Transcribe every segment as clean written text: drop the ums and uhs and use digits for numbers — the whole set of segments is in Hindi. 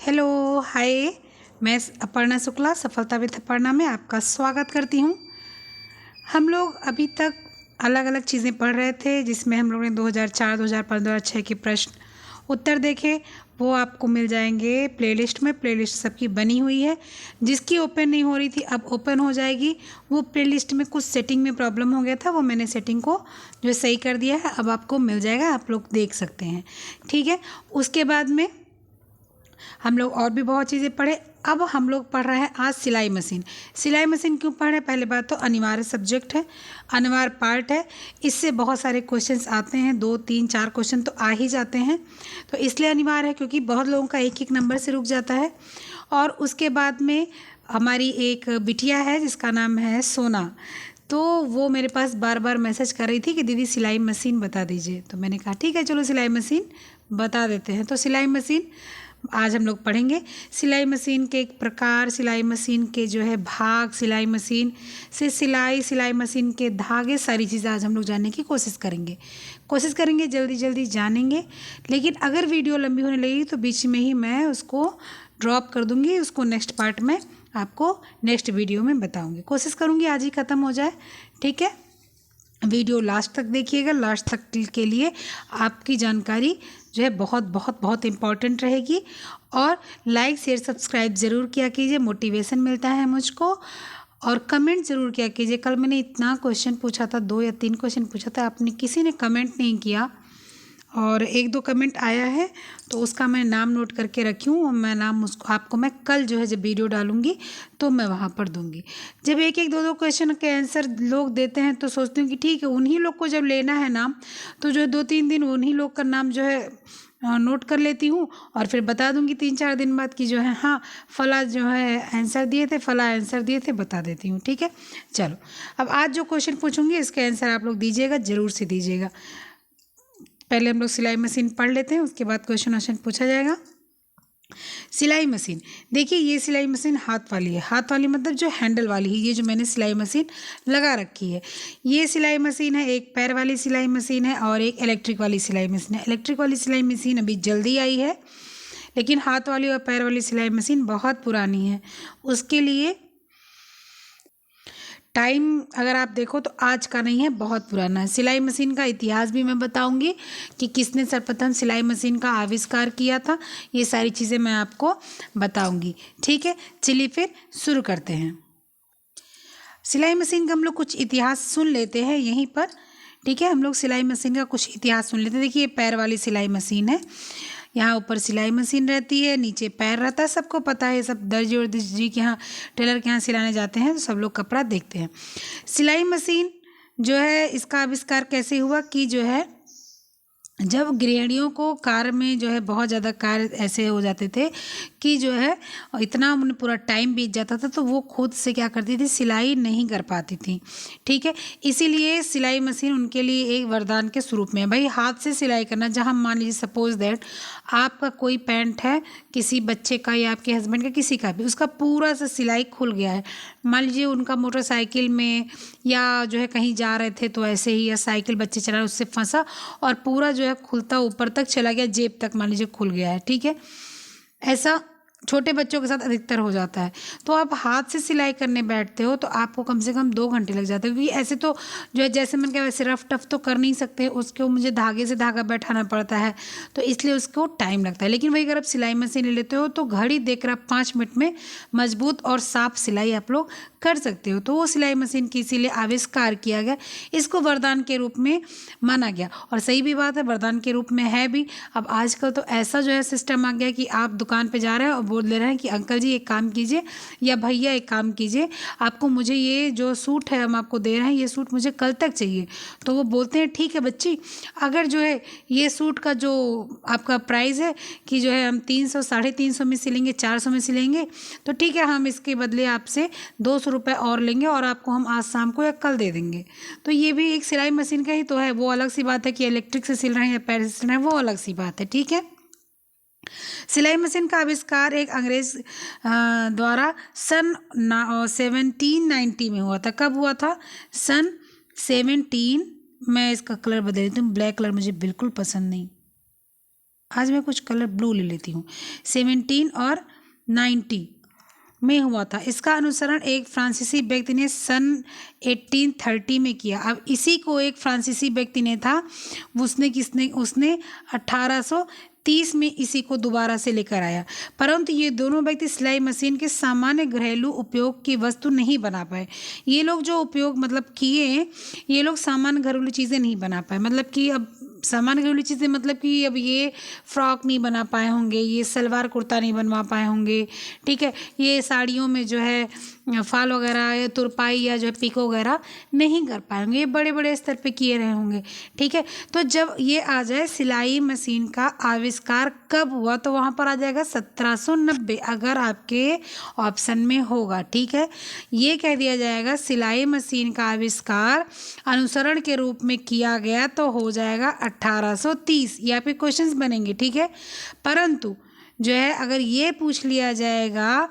हेलो, हाय। मैं अपर्णा शुक्ला सफलता विद अपर्णा में आपका स्वागत करती हूँ। हम लोग अभी तक अलग अलग चीज़ें पढ़ रहे थे, जिसमें हम लोग ने 2004, 2005, 2006 के प्रश्न उत्तर देखे। वो आपको मिल जाएंगे प्लेलिस्ट में। प्लेलिस्ट सबकी बनी हुई है। जिसकी ओपन नहीं हो रही थी अब ओपन हो जाएगी। वो प्लेलिस्ट में कुछ सेटिंग में प्रॉब्लम हो गया था, वो मैंने सेटिंग को जो सही कर दिया है। अब आपको मिल जाएगा, आप लोग देख सकते हैं। ठीक है। उसके बाद में हम लोग और भी बहुत चीज़ें पढ़े। अब हम लोग पढ़ रहे हैं आज सिलाई मशीन। सिलाई मशीन क्यों पढ़ रहे हैं? पहले बात तो अनिवार्य सब्जेक्ट है, अनिवार्य पार्ट है। इससे बहुत सारे क्वेश्चंस आते हैं, 2, 3, 4 क्वेश्चन तो आ ही जाते हैं। तो इसलिए अनिवार्य है, क्योंकि बहुत लोगों का एक एक नंबर से रुक जाता है। और उसके बाद में हमारी एक बिटिया है जिसका नाम है सोना। तो वो मेरे पास बार बार मैसेज कर रही थी कि दीदी सिलाई मशीन बता दीजिए। तो मैंने कहा ठीक है, चलो सिलाई मशीन बता देते हैं। तो सिलाई मशीन आज हम लोग पढ़ेंगे। सिलाई मशीन के एक प्रकार, सिलाई मशीन के जो है भाग, सिलाई मशीन से सिलाई मशीन के धागे, सारी चीज़ें आज हम लोग जानने की कोशिश करेंगे। जल्दी जल्दी जानेंगे। लेकिन अगर वीडियो लंबी होने लगेगी तो बीच में ही मैं उसको ड्रॉप कर दूँगी। उसको नेक्स्ट पार्ट में आपको नेक्स्ट वीडियो में बताऊँगी। कोशिश करूँगी आज ही ख़त्म हो जाए। ठीक है। वीडियो लास्ट तक देखिएगा। लास्ट तक के लिए आपकी जानकारी जो है बहुत बहुत बहुत इम्पॉर्टेंट रहेगी। और लाइक शेयर सब्सक्राइब ज़रूर किया कीजिए, मोटिवेशन मिलता है मुझको। और कमेंट ज़रूर किया कीजिए। कल मैंने इतना क्वेश्चन पूछा था, 2 या 3 क्वेश्चन पूछा था, आपने किसी ने कमेंट नहीं किया। और 1-2 कमेंट आया है तो उसका मैं नाम नोट करके रखी हूँ। और मैं नाम उसको आपको मैं कल जो है जब वीडियो डालूँगी तो मैं वहाँ पर दूँगी। जब 1-1, 2-2 क्वेश्चन के आंसर लोग देते हैं तो सोचती हूँ कि ठीक है, उन्हीं लोग को जब लेना है नाम तो जो है 2-3 दिन उन्हीं लोग का नाम जो है नोट कर लेती हूँ। और फिर बता दूँगी 3-4 दिन बाद कि जो है हाँ फला जो है आंसर दिए थे, फला आंसर दिए थे, बता देती हूँ। ठीक है। चलो, अब आज जो क्वेश्चन पूछूँगी इसके आंसर आप लोग दीजिएगा, ज़रूर से दीजिएगा। पहले हम लोग सिलाई मशीन पढ़ लेते हैं, उसके बाद क्वेश्चन पूछा जाएगा। सिलाई मशीन, देखिए ये सिलाई मशीन हाथ वाली है। हाथ वाली मतलब जो हैंडल वाली है, ये जो मैंने सिलाई मशीन लगा रखी है ये सिलाई मशीन है। एक पैर वाली सिलाई मशीन है और एक इलेक्ट्रिक वाली सिलाई मशीन है। इलेक्ट्रिक वाली सिलाई मशीन अभी जल्दी आई है, लेकिन हाथ वाली और पैर वाली सिलाई मशीन बहुत पुरानी है। उसके लिए टाइम अगर आप देखो तो आज का नहीं है, बहुत पुराना है। सिलाई मशीन का इतिहास भी मैं बताऊंगी कि किसने सर्वप्रथम सिलाई मशीन का आविष्कार किया था। ये सारी चीज़ें मैं आपको बताऊंगी। ठीक है, चलिए फिर शुरू करते हैं। सिलाई मशीन का हम लोग कुछ इतिहास सुन लेते हैं यहीं पर। ठीक है, हम लोग सिलाई मशीन का कुछ इतिहास सुन लेते हैं। देखिए, पैर वाली सिलाई मशीन है। यहाँ ऊपर सिलाई मशीन रहती है, नीचे पैर रहता है। सबको पता है, सब दर्जी और जी के यहाँ, टेलर के यहाँ सिलाने जाते हैं तो सब लोग कपड़ा देखते हैं। सिलाई मशीन जो है इसका आविष्कार कैसे हुआ कि जो है जब गृहिणियों को कार्य में जो है बहुत ज़्यादा कार्य ऐसे हो जाते थे कि जो है इतना उन्हें पूरा टाइम बीत जाता था, तो वो खुद से क्या करती थी, सिलाई नहीं कर पाती थी। ठीक है, इसीलिए सिलाई मशीन उनके लिए एक वरदान के स्वरूप में है। भाई हाथ से सिलाई करना, जहाँ मान लीजिए सपोज दैट आपका कोई पैंट है किसी बच्चे का या आपके हस्बैंड का, किसी का भी, उसका पूरा सा सिलाई खुल गया है। मान लीजिए उनका मोटरसाइकिल में या जो है कहीं जा रहे थे तो ऐसे ही, या साइकिल बच्चे चला रहे उससे फंसा और पूरा जो है खुलता ऊपर तक चला गया, जेब तक मान लीजिए खुल गया है। ठीक है, ऐसा छोटे बच्चों के साथ अधिकतर हो जाता है। तो आप हाथ से सिलाई करने बैठते हो तो आपको कम से कम 2 घंटे लग जाते हैं, क्योंकि ऐसे तो जो है जैसे मैंने कहा वैसे रफ टफ तो कर नहीं सकते, उसको मुझे धागे से धागा बैठाना पड़ता है, तो इसलिए उसको टाइम लगता है। लेकिन वही अगर आप सिलाई मशीन ले लेते हो तो घड़ी देखकर आप 5 मिनट में मजबूत और साफ सिलाई आप लोग कर सकते हो। तो वो सिलाई मशीन की इसीलिए आविष्कार किया गया, इसको वरदान के रूप में माना गया। और सही भी बात है, वरदान के रूप में है भी। अब आजकल तो ऐसा जो है सिस्टम आ गया कि आप दुकान पे जा रहे हैं और बोल दे रहे हैं कि अंकल जी एक काम कीजिए या भैया एक काम कीजिए, आपको मुझे ये जो सूट है हम आपको दे रहे हैं, ये सूट मुझे कल तक चाहिए। तो वो बोलते हैं ठीक है बच्ची, अगर जो है ये सूट का जो आपका प्राइस है कि जो है हम 300, 350 में सिलेंगे, 400 में सिलेंगे, तो ठीक है हम इसके बदले आपसे 200 रुपये और लेंगे और आपको हम आज शाम को या कल दे देंगे। तो ये भी एक सिलाई मशीन का ही तो है। वो अलग सी बात है कि इलेक्ट्रिक से सिल रहे हैं या पैर से सिल रहे हैं, वो अलग सी बात है। ठीक है, सिलाई मशीन का आविष्कार एक अंग्रेज द्वारा सन 1790 में हुआ था। कब हुआ था? सन 17। मैं इसका कलर बदल देती हूँ, ब्लैक कलर मुझे बिल्कुल पसंद नहीं। आज मैं कुछ कलर ब्लू ले लेती हूँ। 17 और 90 में हुआ था। इसका अनुसरण एक फ्रांसीसी व्यक्ति ने सन 1830 में किया। अब इसी को एक फ्रांसीसी व्यक्ति ने था, उसने 1830 में इसी को दोबारा से लेकर आया, परंतु ये दोनों व्यक्ति सिलाई मशीन के सामान्य घरेलू उपयोग की वस्तु नहीं बना पाए। ये लोग जो उपयोग मतलब किए, ये लोग सामान्य घरेलू चीज़ें नहीं बना पाए। मतलब कि अब सामान्य घरेलू चीज़ें मतलब कि अब ये फ्रॉक नहीं बना पाए होंगे, ये सलवार कुर्ता नहीं बनवा पाए होंगे, ठीक है, ये साड़ियों में जो है फाल वगैरह या तुरपाई या जो है पिको वगैरह नहीं कर पाए होंगे, ये बड़े बड़े स्तर पे किए रहे होंगे, ठीक है। तो जब ये आ जाए सिलाई मशीन का आविष्कार कब हुआ, तो वहाँ पर आ जाएगा 1790, अगर आपके ऑप्शन में होगा, ठीक है। ये कह दिया जाएगा सिलाई मशीन का आविष्कार अनुसरण के रूप में किया गया, तो हो जाएगा 1830। ये आपके क्वेश्चंस बनेंगे, ठीक है। परंतु जो है अगर ये पूछ लिया जाएगा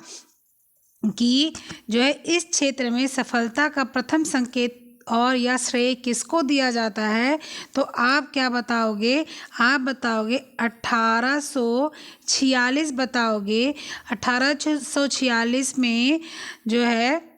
कि जो है इस क्षेत्र में सफलता का प्रथम संकेत और या श्रेय किसको दिया जाता है, तो आप क्या बताओगे? आप बताओगे 1846 बताओगे। 1846 में जो है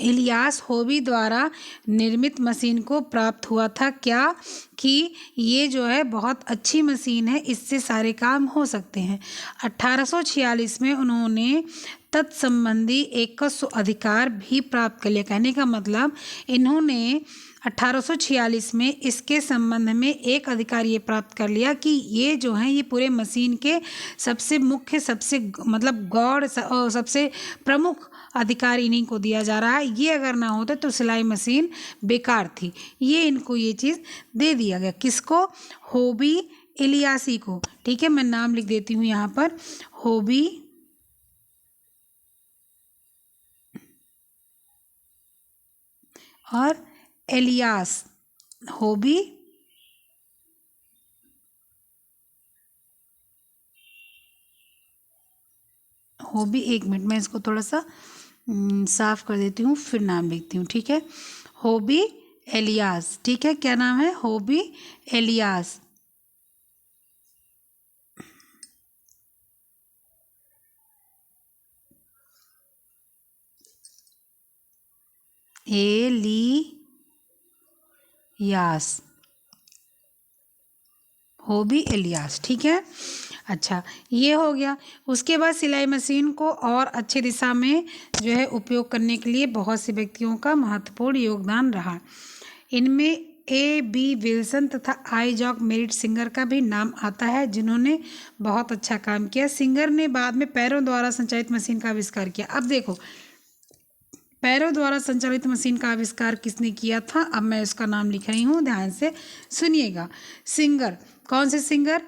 इलियास होबी द्वारा निर्मित मशीन को प्राप्त हुआ था क्या, कि ये जो है बहुत अच्छी मशीन है, इससे सारे काम हो सकते हैं। 1846 में उन्होंने तत्संबंधी एक अधिकार भी प्राप्त कर लिया। कहने का मतलब इन्होंने 1846 में इसके संबंध में एक अधिकार ये प्राप्त कर लिया कि ये जो है ये पूरे मशीन के सबसे मुख्य, सबसे मतलब गौड़ और सबसे प्रमुख अधिकार इन्हीं को दिया जा रहा है। ये अगर ना होता तो सिलाई मशीन बेकार थी। ये इनको ये चीज़ दे दिया गया। किसको? होबी इलियासी को, ठीक है। मैं नाम लिख देती हूँ यहाँ पर, होबी और इलियास। होबी एक मिनट मैं इसको थोड़ा सा साफ कर देती हूँ, फिर नाम लिखती हूँ, ठीक है। होबी इलियास, ठीक है। क्या नाम है? होबी इलियास। एलियास, होबी इलियास, ठीक है। अच्छा, ये हो गया। उसके बाद सिलाई मशीन को और अच्छी दिशा में जो है उपयोग करने के लिए बहुत से व्यक्तियों का महत्वपूर्ण योगदान रहा। इनमें A.B. विल्सन तथा आइजॉक मेरिट सिंगर का भी नाम आता है, जिन्होंने बहुत अच्छा काम किया। सिंगर ने बाद में पैरों द्वारा संचालित मशीन का आविष्कार किया। अब देखो, पैरों द्वारा संचालित मशीन का आविष्कार किसने किया था? अब मैं इसका नाम लिख रही हूँ, ध्यान से सुनिएगा। सिंगर, कौन से सिंगर?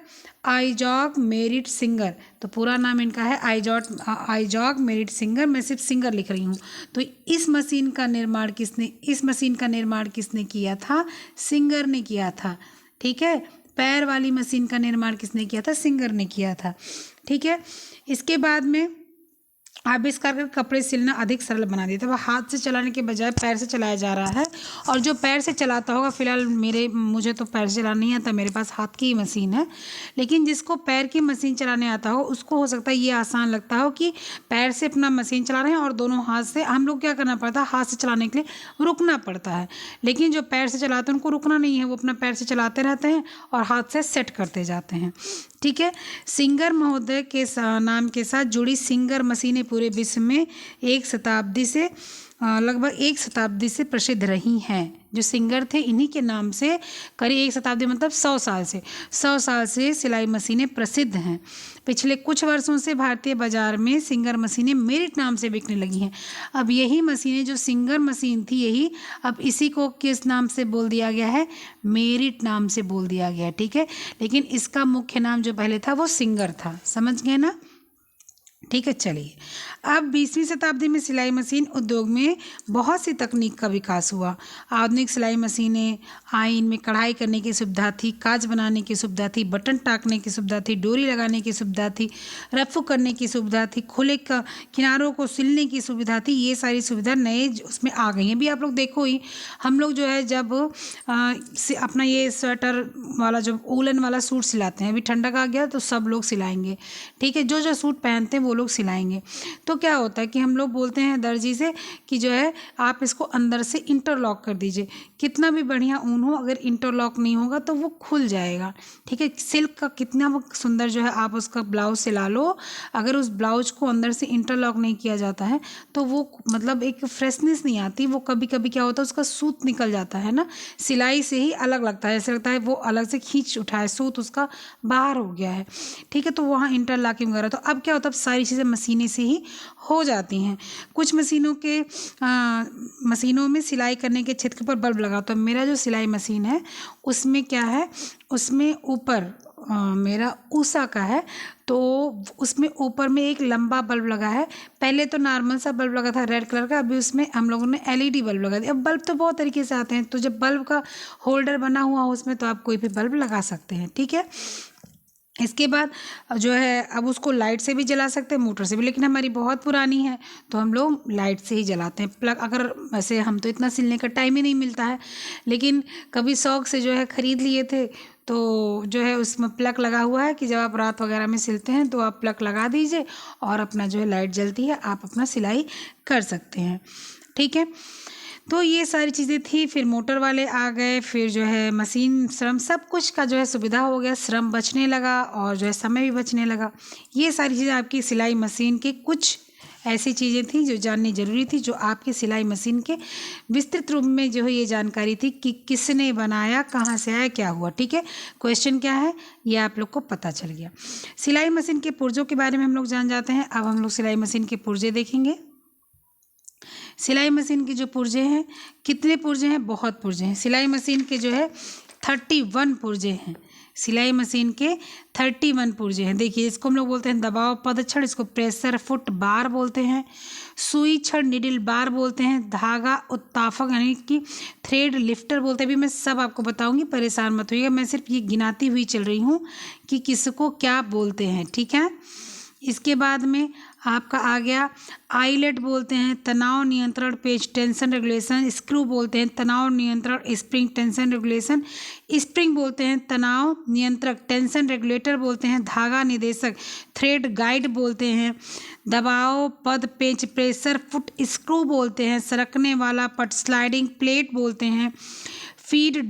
आइजॉक merit singer. तो पूरा नाम इनका है आइजॉक मेरिट सिंगर। मैं सिर्फ सिंगर लिख रही हूँ। तो इस मशीन का निर्माण किसने किया था? सिंगर ने किया था, ठीक है। पैर वाली मशीन का निर्माण किसने किया था? सिंगर ने किया था, ठीक है। इसके बाद में आविष्कार कर कपड़े सिलना अधिक सरल बना दिया था। वह हाथ से चलाने के बजाय पैर से चलाया जा रहा है। और जो पैर से चलाता होगा, फिलहाल मुझे तो पैर से चलाना नहीं आता, मेरे पास हाथ की ही मशीन है। लेकिन जिसको पैर की मशीन चलाने आता हो, उसको हो सकता है ये आसान लगता हो कि पैर से अपना मशीन चला रहे हैं और दोनों हाथ से। हम लोग क्या करना पड़ता है, हाथ से चलाने के लिए रुकना पड़ता है। लेकिन जो पैर से चलाते हैं उनको रुकना नहीं है, वो अपना पैर से चलाते रहते हैं और हाथ से सेट करते जाते हैं, ठीक है। सिंगर महोदय के नाम के साथ जुड़ी सिंगर मशीनें पूरे विश्व में लगभग एक शताब्दी से प्रसिद्ध रही हैं। जो सिंगर थे, इन्हीं के नाम से करीब एक शताब्दी मतलब 100 साल से सिलाई मशीनें प्रसिद्ध हैं। पिछले कुछ वर्षों से भारतीय बाजार में सिंगर मशीनें मेरिट नाम से बिकने लगी हैं। अब यही मशीनें, जो सिंगर मशीन थी, यही अब इसी को किस नाम से बोल दिया गया है? मेरिट नाम से बोल दिया गया है, ठीक है। लेकिन इसका मुख्य नाम जो पहले था वो सिंगर था, समझ गए ना? ठीक है। चलिए, अब 20वीं शताब्दी में सिलाई मशीन उद्योग में बहुत सी तकनीक का विकास हुआ। आधुनिक सिलाई मशीनें आई, इनमें कढ़ाई करने की सुविधा थी, काज बनाने की सुविधा थी, बटन टाँकने की सुविधा थी, डोरी लगाने की सुविधा थी, रफ़ू करने की सुविधा थी, खुले किनारों को सिलने की सुविधा थी। ये सारी सुविधा नए उसमें आ गई हैं। अभी आप लोग देखो ही, हम लोग जो है जब अपना ये स्वेटर वाला जो वूलन वाला सूट सिलाते हैं, अभी ठंडक आ गया तो सब लोग सिलाएंगे, ठीक है। जो जो सूट पहनते हैं वो लोग सिलाएंगे। तो क्या होता है कि हम लोग बोलते हैं दर्जी से कि जो है आप इसको अंदर से इंटरलॉक कर दीजिए। कितना भी बढ़िया ऊन हो, अगर इंटरलॉक नहीं होगा तो वो खुल जाएगा, ठीक है। सिल्क का कितना वो सुंदर जो है आप उसका ब्लाउज सिला लो, अगर उस ब्लाउज को अंदर से इंटरलॉक नहीं किया जाता है तो वो मतलब एक फ्रेशनेस नहीं आती। वो कभी कभी क्या होता है उसका सूत निकल जाता है ना, सिलाई से ही अलग लगता है, ऐसा लगता है वो अलग से खींच उठा है, सूत उसका बाहर हो गया है, ठीक है। तो वहाँ इंटरलॉकिंग वगैरह, तो अब क्या होता है सारी चीज़ें मशीनें से ही हो जाती हैं। कुछ मशीनों में सिलाई करने के क्षेत्र पर बल्ब लगा, तो मेरा जो सिलाई मशीन है उसमें क्या है, उसमें ऊपर मेरा ऊषा का है, तो उसमें ऊपर में एक लंबा बल्ब लगा है। पहले तो नॉर्मल सा बल्ब लगा था रेड कलर का, अभी उसमें हम लोगों ने एलईडी बल्ब लगा दिया। अब बल्ब तो बहुत तरीके से आते हैं, तो जब बल्ब का होल्डर बना हुआ हो उसमें तो आप कोई भी बल्ब लगा सकते हैं, ठीक है। इसके बाद जो है अब उसको लाइट से भी जला सकते हैं, मोटर से भी, लेकिन हमारी बहुत पुरानी है तो हम लोग लाइट से ही जलाते हैं। प्लग, अगर वैसे हम तो इतना सिलने का टाइम ही नहीं मिलता है, लेकिन कभी शौक से जो है ख़रीद लिए थे, तो जो है उसमें प्लग लगा हुआ है कि जब आप रात वगैरह में सिलते हैं तो आप प्लग लगा दीजिए और अपना जो है लाइट जलती है, आप अपना सिलाई कर सकते हैं, ठीक है। तो ये सारी चीज़ें थी। फिर मोटर वाले आ गए, फिर जो है मशीन, श्रम, सब कुछ का जो है सुविधा हो गया, श्रम बचने लगा और जो है समय भी बचने लगा। ये सारी चीज़ें आपकी सिलाई मशीन के कुछ ऐसी चीज़ें थी जो जाननी ज़रूरी थी, जो आपकी सिलाई मशीन के विस्तृत रूप में जो है ये जानकारी थी कि किसने बनाया, कहाँ से आया, क्या हुआ, ठीक है। क्वेश्चन क्या है ये आप लोग को पता चल गया। सिलाई मशीन के पुर्जों के बारे में हम लोग जान जाते हैं। अब हम लोग सिलाई मशीन के पुर्जे देखेंगे। सिलाई मशीन के जो पुर्जे हैं, कितने पुर्जे हैं, बहुत पुर्जे हैं। सिलाई मशीन के जो है 31 पुर्जे हैं। सिलाई मशीन के 31 पुर्जे हैं। देखिए, इसको हम लोग बोलते हैं दबाव पद छड़, इसको प्रेशर फुट बार बोलते हैं, सुई छड़ निडिल बार बोलते हैं, धागा उत्तापक यानी कि थ्रेड लिफ्टर बोलते हैं। अभी मैं सब आपको बताऊंगी, परेशान मत होइएगा, मैं सिर्फ ये गिनाती हुई चल रही हूँ कि किसको क्या बोलते हैं, ठीक है। इसके बाद में आपका आ गया आईलेट बोलते हैं, तनाव नियंत्रण पेच टेंशन रेगुलेशन, स्क्रू बोलते हैं तनाव नियंत्रण स्प्रिंग टेंशन रेगुलेशन, स्प्रिंग बोलते हैं तनाव नियंत्रक, टेंशन रेगुलेटर बोलते हैं, धागा निदेशक, थ्रेड गाइड बोलते हैं, दबाव पद पेच प्रेशर फुट स्क्रू बोलते हैं, सरकने वाला पट स्लाइडिंग प्लेट बोलते हैं, फीड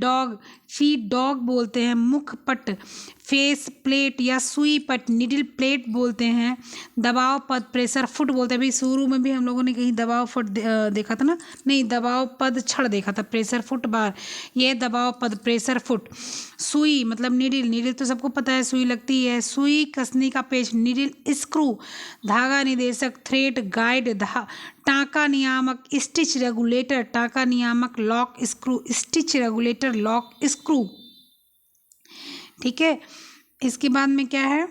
डॉग बोलते हैं, मुख पट फेस प्लेट या सुई पट निडल प्लेट बोलते हैं, दबाव पद प्रेशर फुट बोलते हैं। अभी शुरू में भी हम लोगों ने कहीं दबाव फुट देखा था ना, नहीं, दबाव पद छड़ देखा था, प्रेशर फुट बार, ये दबाव पद प्रेशर फुट। सुई मतलब निडल तो सबको पता है, सुई लगती है, सुई कसने का पेच निडल स्क्रू, धागा निदेशक थ्रेड गाइड, टाँका नियामक स्टिच रेगुलेटर, टाँका नियामक lock screw, stitch regulator lock screw, ठीक है। इसके बाद में क्या है,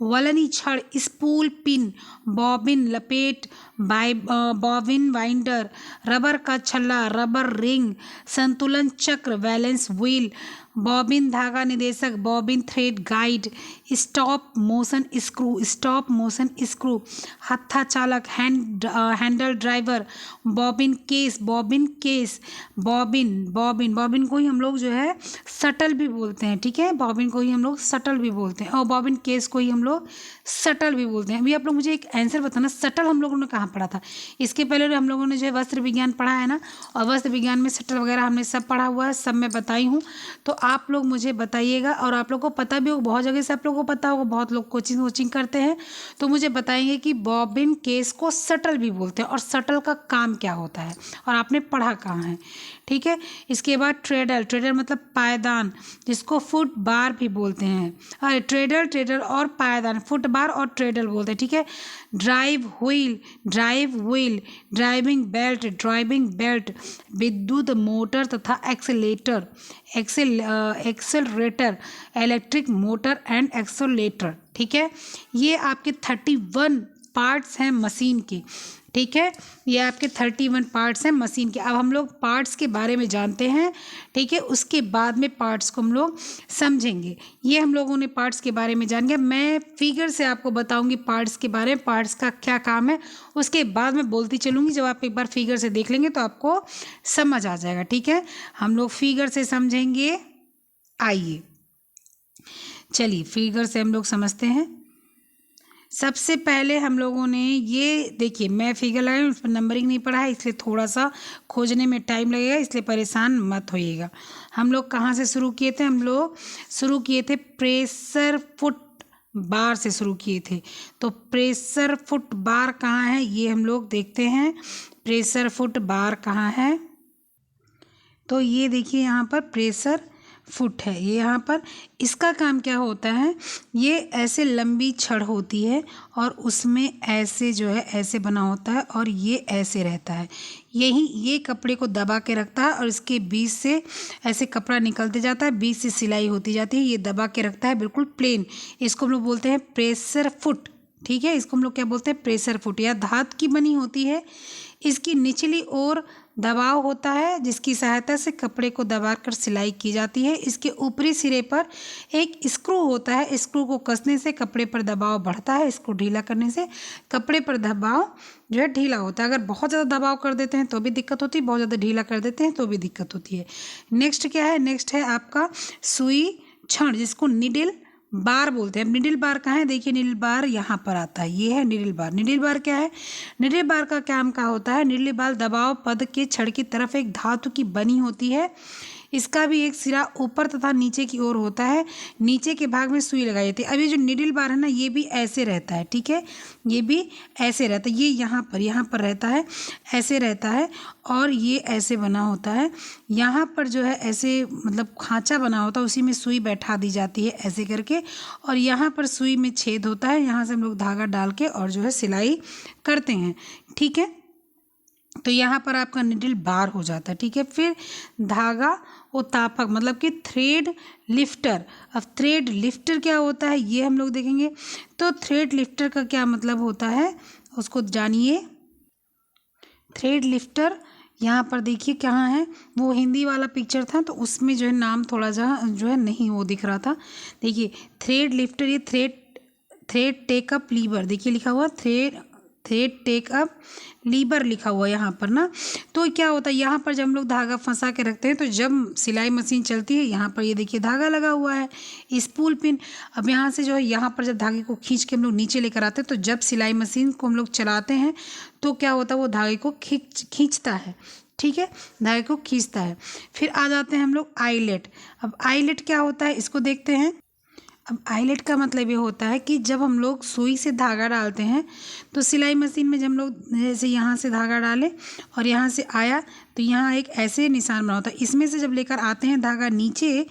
वलनी छड़, स्पूल पिन, बॉबिन लपेट, बॉबिन वाइंडर, रबर का छल्ला, रबर रिंग, संतुलन चक्र बैलेंस व्हील, बॉबिन धागा निदेशक, bobbin thread guide, stop motion screw, हत्था चालक, handle driver, bobbin case, bobbin को ही हम लोग जो है शटल भी बोलते हैं, ठीक है। बॉबिन को ही हम लोग शटल भी बोलते हैं और बॉबिन केस को ही हम लोग शटल भी बोलते हैं। अभी आप लोग मुझे एक आंसर बताना, शटल हम लोगों ने कहाँ पढ़ा था? इसके पहले हम लोगों ने जो है वस्त्र विज्ञान पढ़ा है ना, और वस्त्र विज्ञान में शटल वगैरह हमने सब पढ़ा हुआ है, सब मैं बताई हूँ। तो आप लोग मुझे बताइएगा, और आप लोग को पता भी होगा, बहुत जगह से आप लोग को पता होगा, बहुत लोग कोचिंग करते हैं, तो मुझे बताएंगे कि बॉबिन केस को शटल भी बोलते हैं और शटल का काम क्या होता है और आपने पढ़ा कहाँ है, ठीक है। इसके बाद ट्रेडल मतलब पायदान, जिसको फुट बार भी बोलते हैं। अरे ट्रेडल और पायदान पायदान, फुट बार और ट्रेडल बोलते हैं, ठीक है। ड्राइव व्हील, ड्राइविंग बेल्ट, विद्युत मोटर तथा accelerator, electric motor and accelerator, ठीक है। ये आपके 31 पार्ट्स हैं मशीन के, ठीक है। ये आपके 31 पार्ट्स हैं मशीन के। अब हम लोग पार्ट्स के बारे में जानते हैं, ठीक है। उसके बाद में पार्ट्स को हम लोग समझेंगे। ये हम लोगों ने पार्ट्स के बारे में जान गया। मैं फिगर से आपको बताऊंगी पार्ट्स के बारे में, पार्ट्स का क्या काम है, उसके बाद मैं बोलती चलूँगी। जब आप एक बार फिगर से देख लेंगे तो आपको समझ आ जाएगा, ठीक है। हम लोग फिगर से समझेंगे। आइए चलिए फिगर से हम लोग समझते हैं। सबसे पहले हम लोगों ने ये देखिए, मैं फिगर लगाई, उस पर नंबरिंग नहीं पड़ा है, इसलिए थोड़ा सा खोजने में टाइम लगेगा, इसलिए परेशान मत होइएगा। हम लोग कहाँ से शुरू किए थे? हम लोग शुरू किए थे प्रेशर फुट बार से शुरू किए थे। तो प्रेशर फुट बार कहाँ है ये हम लोग देखते हैं। प्रेशर फुट बार कहाँ है? तो ये देखिए यहाँ पर प्रेशर फुट है, ये यहाँ पर। इसका काम क्या होता है? ये ऐसे लंबी छड़ होती है और उसमें ऐसे जो है ऐसे बना होता है और ये ऐसे रहता है। ये कपड़े को दबा के रखता है और इसके बीच से ऐसे कपड़ा निकलते जाता है, बीच से सिलाई होती जाती है। ये दबा के रखता है बिल्कुल प्लेन। इसको हम लोग बोलते हैं प्रेशर फुट, ठीक है। इसको हम लोग क्या बोलते हैं? Pressure foot. या धातु की बनी होती है। इसकी निचली ओर दबाव होता है जिसकी सहायता से कपड़े को दबाकर सिलाई की जाती है। इसके ऊपरी सिरे पर एक स्क्रू होता है। स्क्रू को कसने से कपड़े पर दबाव बढ़ता है, इसको ढीला करने से कपड़े पर दबाव जो है ढीला होता है। अगर बहुत ज़्यादा दबाव कर देते हैं तो भी दिक्कत होती है, बहुत ज़्यादा ढीला कर देते हैं तो भी दिक्कत होती है। नेक्स्ट क्या है? नेक्स्ट है आपका सुई छड़, जिसको निडिल बार बोलते हैं। निडिल बार कहाँ है? देखिए निडिल बार यहाँ पर आता है, ये है निडिल बार। निडिल बार क्या है? निडिल बार का काम क्या होता है? निडिल बार दबाव पद के छड़ की तरफ एक धातु की बनी होती है। इसका भी एक सिरा ऊपर तथा नीचे की ओर होता है। नीचे के भाग में सुई लगाई जाती है। अब ये जो निडिल बार है ना, ये भी ऐसे रहता है, ठीक है। ये भी ऐसे रहता है। ये यहाँ पर रहता है, ऐसे रहता है और ये ऐसे बना होता है। यहाँ पर जो है ऐसे मतलब खांचा बना होता है, उसी में सुई बैठा दी जाती है ऐसे करके। और यहाँ पर सुई में छेद होता है, यहाँ से हम लोग धागा डाल के और जो है सिलाई करते हैं, ठीक है। तो यहाँ पर आपका निडिल बार हो जाता है, ठीक है। फिर धागा उत्तापक मतलब कि थ्रेड लिफ्टर। अब थ्रेड लिफ्टर क्या होता है ये हम लोग देखेंगे। तो थ्रेड लिफ्टर का क्या मतलब होता है उसको जानिए। थ्रेड लिफ्टर यहाँ पर देखिए कहाँ है, वो हिंदी वाला पिक्चर था तो उसमें जो है नाम थोड़ा सा जो है नहीं वो दिख रहा था। देखिए थ्रेड लिफ्टर, ये थ्रेड टेक अप लीवर, देखिए लिखा हुआ थ्रेड टेक अप लीवर लिखा हुआ है यहाँ पर ना। तो क्या होता है, यहाँ पर जब हम लोग धागा फंसा के रखते हैं तो जब सिलाई मशीन चलती है, यहाँ पर ये देखिए धागा लगा हुआ है, स्पूल पिन। अब यहाँ से जो है यहाँ पर जब धागे को खींच के हम लोग नीचे लेकर आते हैं तो जब सिलाई मशीन को हम लोग चलाते हैं तो क्या होता है, वो धागे को खींचता है, ठीक है, धागे को खींचता है। फिर आ जाते हैं हम लोग आईलेट। अब आईलेट क्या होता है इसको देखते हैं। अब आईलेट का मतलब ये होता है कि जब हम लोग सुई से धागा डालते हैं तो सिलाई मशीन में जब हम लोग जैसे यहाँ से धागा डाले और यहाँ से आया तो यहाँ एक ऐसे निशान बना होता है। इसमें से जब लेकर आते हैं धागा नीचे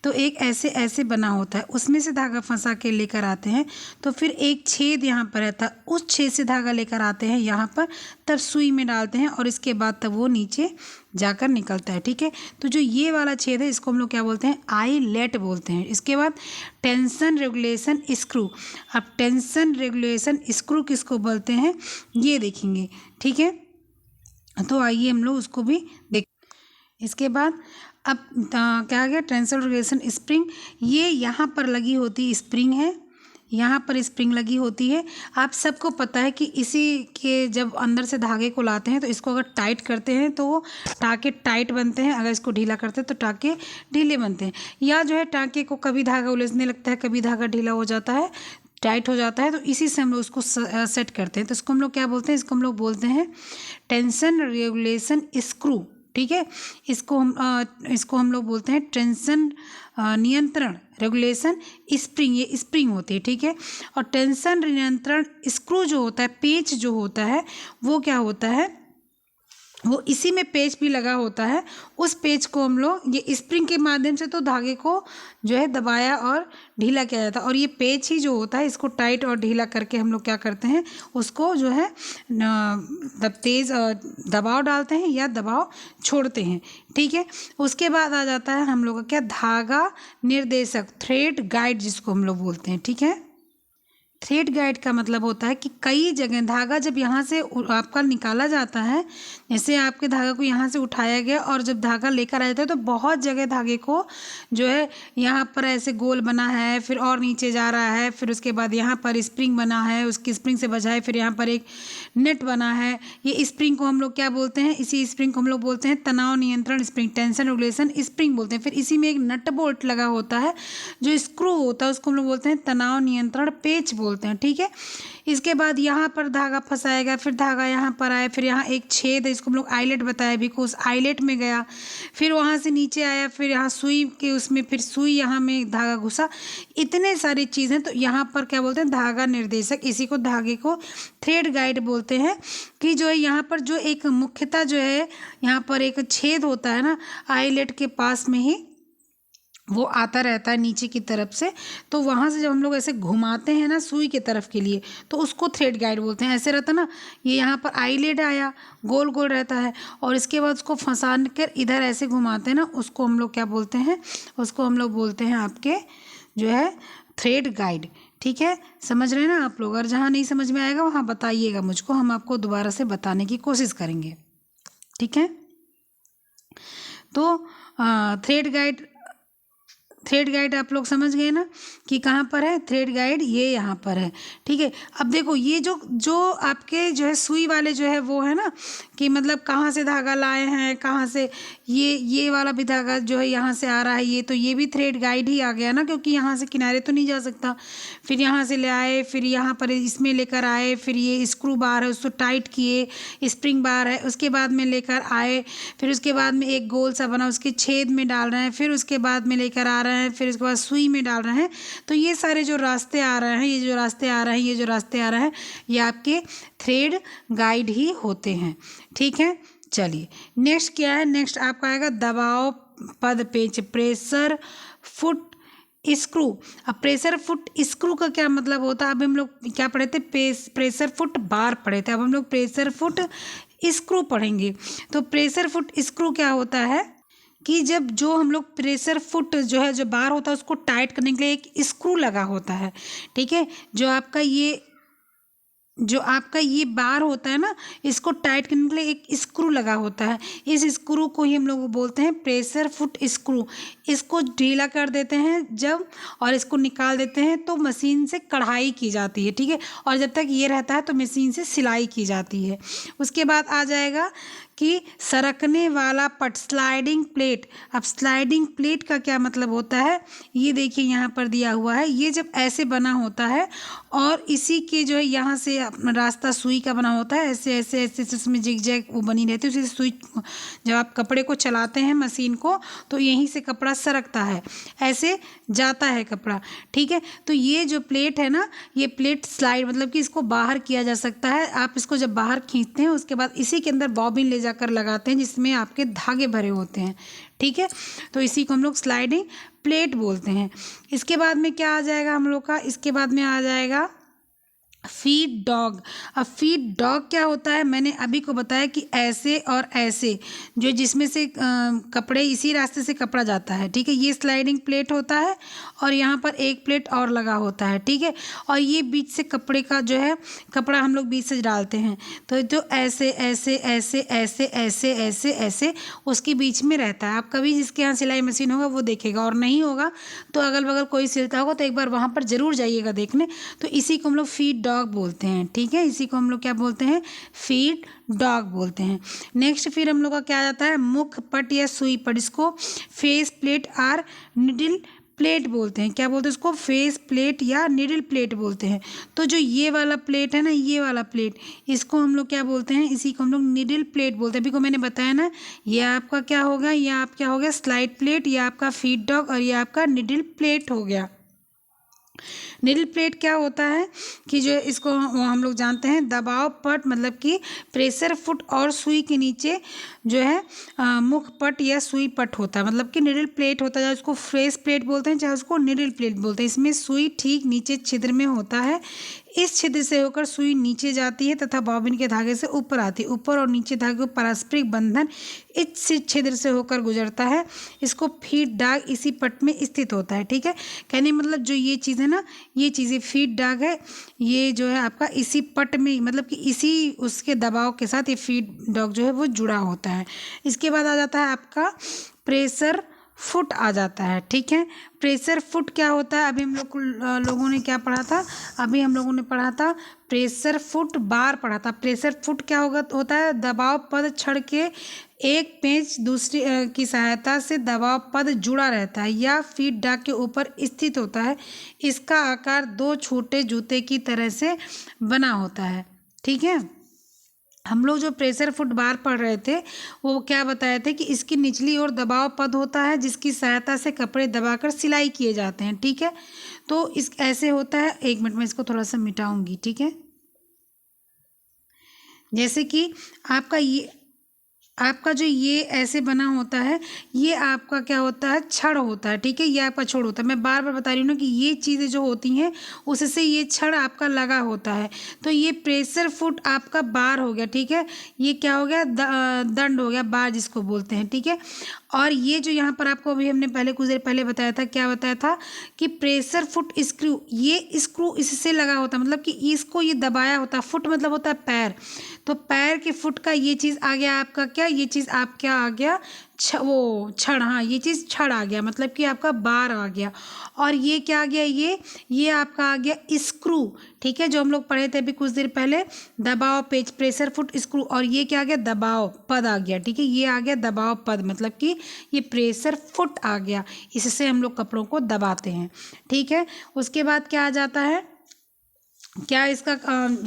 तो एक ऐसे बना होता है, उसमें से धागा फंसा के लेकर आते हैं तो फिर एक छेद यहाँ पर रहता है, उस छेद से धागा लेकर आते हैं यहाँ पर, तब सुई में डालते हैं और इसके बाद तब वो नीचे जाकर निकलता है, ठीक है। तो जो ये वाला छेद है इसको हम लोग क्या बोलते हैं? आईलेट बोलते हैं। इसके बाद टेंशन रेगुलेशन स्क्रू। अब टेंशन रेगुलेशन स्क्रू किसको बोलते हैं ये देखेंगे, ठीक है। तो आइए हम लोग उसको भी देख। इसके बाद अब क्या आ गया? Tension regulation spring. ये यहाँ पर लगी होती स्प्रिंग है, यहाँ पर स्प्रिंग लगी होती है। आप सबको पता है कि इसी के जब अंदर से धागे को लाते हैं तो इसको अगर टाइट करते हैं तो वो टाँके टाइट बनते हैं, अगर इसको ढीला करते हैं तो टाँके ढीले बनते हैं। या जो है टाँके को कभी धागा उलझने लगता है, कभी धागा ढीला हो जाता है, टाइट हो जाता है, तो इसी से हम लोग उसको सेट करते हैं। तो इसको हम लोग क्या बोलते हैं? इसको हम लोग बोलते हैं टेंशन रेगुलेशन स्क्रू, ठीक है। इसको हम लोग बोलते हैं टेंशन नियंत्रण रेगुलेशन स्प्रिंग। ये स्प्रिंग होती है, ठीक है। और टेंशन नियंत्रण स्क्रू जो होता है, पेच जो होता है वो क्या होता है? वो इसी में पेच भी लगा होता है। उस पेच को हम लोग ये स्प्रिंग के माध्यम से तो धागे को जो है दबाया और ढीला किया जाता है, और ये पेच ही जो होता है इसको टाइट और ढीला करके हम लोग क्या करते हैं, उसको जो है तेज़ दबाव डालते हैं या दबाव छोड़ते हैं। ठीक है, उसके बाद आ जाता है हम लोग का क्या, धागा निर्देशक, थ्रेड गाइड जिसको हम लोग बोलते हैं। ठीक है, थ्रेड गाइड का मतलब होता है कि कई जगह धागा जब यहाँ से आपका निकाला जाता है, जैसे आपके धागा को यहाँ से उठाया गया और जब धागा लेकर आ जाता है तो बहुत जगह धागे को जो है यहाँ पर ऐसे गोल बना है, फिर और नीचे जा रहा है, फिर उसके बाद यहाँ पर स्प्रिंग बना है, उसकी स्प्रिंग से बजा है, फिर यहाँ पर एक नेट बना है। ये स्प्रिंग को हम लोग क्या बोलते हैं, इसी स्प्रिंग को हम लोग बोलते हैं तनाव नियंत्रण स्प्रिंग, टेंशन रेगुलेशन स्प्रिंग बोलते हैं। फिर इसी में एक नट बोल्ट लगा होता है जो स्क्रू होता है, उसको हम लोग बोलते हैं तनाव नियंत्रण पेच बोलते हैं। ठीक है, इसके बाद यहाँ पर धागा फंसाएगा, फिर धागा यहाँ पर आए, फिर यहाँ एक छेद है, इसको हम लोग आइलेट बताया भी, को उस आइलेट में गया, फिर वहाँ से नीचे आया, फिर यहाँ सुई के उसमें, फिर सुई यहाँ में धागा घुसा, इतने सारी चीज़ें। तो यहाँ पर क्या बोलते हैं, धागा निर्देशक, इसी को धागे को थ्रेड गाइड बोलते हैं। कि जो है यहाँ पर जो एक मुख्यतः जो है यहाँ पर एक छेद होता है ना आइलेट के पास में ही, वो आता रहता है नीचे की तरफ से, तो वहाँ से जब हम लोग ऐसे घुमाते हैं ना सुई की तरफ के लिए, तो उसको थ्रेड गाइड बोलते हैं। ऐसे रहता ना, ये यहाँ पर आईलेट आया, गोल गोल रहता है, और इसके बाद उसको फंसा कर इधर ऐसे घुमाते हैं ना, उसको हम लोग क्या बोलते हैं, उसको हम लोग बोलते हैं आपके जो है थ्रेड गाइड। ठीक है, समझ रहे हैं ना आप लोग? अगर जहाँ नहीं समझ में आएगा वहाँ बताइएगा मुझको, हम आपको दोबारा से बताने की कोशिश करेंगे। ठीक है, तो थ्रेड गाइड आप लोग समझ गए ना कि कहाँ पर है थ्रेड गाइड, ये यहाँ पर है। ठीक है, अब देखो ये जो आपके जो है सुई वाले जो है वो है ना कि मतलब कहाँ से धागा लाए हैं, कहाँ से ये वाला भी धागा जो है यहाँ से आ रहा है, ये तो ये भी थ्रेड गाइड ही आ गया ना, क्योंकि यहाँ से किनारे तो नहीं जा सकता। फिर यहाँ से ले आए, फिर यहाँ पर इसमें लेकर आए, फिर ये स्क्रू बार है उसको टाइट किए, स्प्रिंग बार है उसके बाद में लेकर आए, फिर उसके बाद में एक गोल सा बना उसके छेद में डाल रहे हैं, फिर उसके बाद में लेकर आ रहे हैं, फिर उसके बाद सुई में डाल रहे हैं। तो ये सारे जो रास्ते आ रहे हैं, ये जो रास्ते आ रहे हैं, ये जो रास्ते आ रहे हैं, ये आपके थ्रेड गाइड ही होते हैं। ठीक है, चलिए नेक्स्ट क्या है, नेक्स्ट आपका आएगा दबाव पद पेच, प्रेशर फुट स्क्रू। अब प्रेशर फुट स्क्रू का क्या मतलब होता है, अब हम लोग क्या पढ़े थे, प्रेशर फुट बार पढ़े थे, अब हम लोग प्रेशर फुट स्क्रू पढ़ेंगे। तो प्रेशर फुट स्क्रू क्या होता है कि जब जो हम लोग प्रेशर फुट जो है जो बार होता है उसको टाइट करने के लिए एक स्क्रू लगा होता है। ठीक है, जो आपका ये बार होता है ना, इसको टाइट करने के लिए एक स्क्रू लगा होता है। इस स्क्रू को ही हम लोग बोलते हैं प्रेशर फुट स्क्रू। इसको ढीला कर देते हैं जब, और इसको निकाल देते हैं तो मशीन से कढ़ाई की जाती है। ठीक है, और जब तक ये रहता है तो मशीन से सिलाई की जाती है। उसके बाद आ जाएगा कि सरकने वाला पट, स्लाइडिंग प्लेट। अब स्लाइडिंग प्लेट का क्या मतलब होता है, ये देखिए यहाँ पर दिया हुआ है, ये जब ऐसे बना होता है और इसी के जो है यहाँ से रास्ता सुई का बना होता है, ऐसे ऐसे ऐसे इसमें जिग जैग वो बनी रहती है, उसी से सुई जब आप कपड़े को चलाते हैं मशीन को तो यहीं से कपड़ा सरकता है, ऐसे जाता है कपड़ा। ठीक है, तो ये जो प्लेट है ना, ये प्लेट स्लाइड मतलब कि इसको बाहर किया जा सकता है। आप इसको जब बाहर खींचते हैं उसके बाद इसी के अंदर बॉबिन ले जाकर लगाते हैं जिसमें आपके धागे भरे होते हैं। ठीक है, तो इसी को हम लोग स्लाइडिंग प्लेट बोलते हैं। इसके बाद में क्या आ जाएगा हम लोग का, इसके बाद में आ जाएगा फीड डॉग। अब फीड डॉग क्या होता है, मैंने अभी को बताया कि ऐसे और ऐसे जो जिसमें से कपड़े इसी रास्ते से कपड़ा जाता है। ठीक है, ये स्लाइडिंग प्लेट होता है और यहाँ पर एक प्लेट और लगा होता है। ठीक है, और ये बीच से कपड़े का जो है कपड़ा हम लोग बीच से डालते हैं, तो जो ऐसे ऐसे ऐसे ऐसे ऐसे ऐसे ऐसे उसके बीच में रहता है। आप कभी जिसके यहाँ सिलाई मशीन होगा वो देखेगा, और नहीं होगा तो अगल बगल कोई सिलता होगा तो एक बार वहाँ पर ज़रूर जाइएगा देखने। तो इसी को हम लोग फीड डॉग बोलते हैं। ठीक है, इसी को हम लोग क्या बोलते हैं, फीड डॉग बोलते हैं। नेक्स्ट फिर हम लोग का क्या आ जाता है, मुख पट या सुई पट, इसको फेस प्लेट और निडल प्लेट बोलते हैं। क्या बोलते हैं इसको, फेस प्लेट या निडल प्लेट बोलते हैं। तो जो ये वाला प्लेट है ना, ये वाला प्लेट, इसको हम लोग क्या बोलते हैं, इसी को हम लोग निडल प्लेट बोलते हैं। अभी को मैंने बताया ना, ये आपका क्या होगा, ये आप क्या हो गया स्लाइड प्लेट, ये आपका फीड डॉग, और ये आपका निडल प्लेट हो गया। निडल प्लेट क्या होता है कि जो इसको हम लोग जानते हैं दबाव पट, मतलब कि प्रेशर फुट और सुई के नीचे जो है मुख पट या सुई पट होता है, मतलब कि निडल प्लेट होता है, चाहे उसको फ्रेश प्लेट बोलते हैं चाहे उसको निडल प्लेट बोलते हैं। इसमें सुई ठीक नीचे छिद्र में होता है। इस छिद्र से होकर सुई नीचे जाती है तथा बॉबिन के धागे से ऊपर आती है। ऊपर और नीचे धागे को पारस्परिक बंधन इस छिद्र से होकर गुजरता है। इसको फीड डाग इसी पट में स्थित होता है। ठीक है, कहने मतलब जो ये चीज़ है ना, ये चीज़ें फीड डाग है, ये जो है आपका इसी पट में, मतलब कि इसी उसके दबाव के साथ ये फीड डॉग जो है वो जुड़ा होता है। इसके बाद आ जाता है आपका प्रेशर फुट आ जाता है। ठीक है, प्रेशर फुट क्या होता है, अभी हम लोगों ने क्या पढ़ा था, अभी हम लोगों ने पढ़ा था प्रेशर फुट बार पढ़ा था। प्रेशर फुट क्या होता है, दबाव पद छड़ के एक पेंच दूसरी की सहायता से दबाव पद जुड़ा रहता है या फीड डाग के ऊपर स्थित होता है। इसका आकार दो छोटे जूते की तरह से बना होता है। ठीक है, हम लोग जो प्रेशर फुट बार पढ़ रहे थे वो क्या बताए थे कि इसकी निचली ओर दबाव पद होता है जिसकी सहायता से कपड़े दबाकर सिलाई किए जाते हैं। ठीक है, तो इस ऐसे होता है। एक मिनट में इसको थोड़ा सा मिटाऊंगी। ठीक है, जैसे कि आपका जो ये ऐसे बना होता है, ये आपका क्या होता है, छड़ होता है। ठीक है, ये आपका छड़ होता है। मैं बार बार बता रही हूँ ना कि ये चीज़ें जो होती हैं उससे ये छड़ आपका लगा होता है। तो ये प्रेशर फुट आपका बार हो गया। ठीक है, ये क्या हो गया, दंड हो गया, बार जिसको बोलते हैं। ठीक है, और ये जो यहाँ पर आपको अभी हमने पहले कुछ देर पहले बताया था, क्या बताया था कि प्रेशर फुट स्क्रू, ये स्क्रू इससे लगा होता है, मतलब कि इसको ये दबाया होता है। फुट मतलब होता है पैर, तो पैर के फुट का ये चीज़ आ गया आपका क्या, ये चीज़ आप क्या आ गया, वो छड़, हाँ ये चीज़ छड़ आ गया, मतलब कि आपका बार आ गया। और ये क्या आ गया, ये आपका आ गया स्क्रू। ठीक है, जो हम लोग पढ़े थे अभी कुछ देर पहले, दबाव पेज प्रेशर फुट स्क्रू, और ये क्या आ गया, दबाव पद आ गया। ठीक है, ये आ गया दबाव पद, मतलब कि ये प्रेशर फुट आ गया। इससे हम लोग कपड़ों को दबाते हैं। ठीक है, उसके बाद क्या आ जाता है, क्या इसका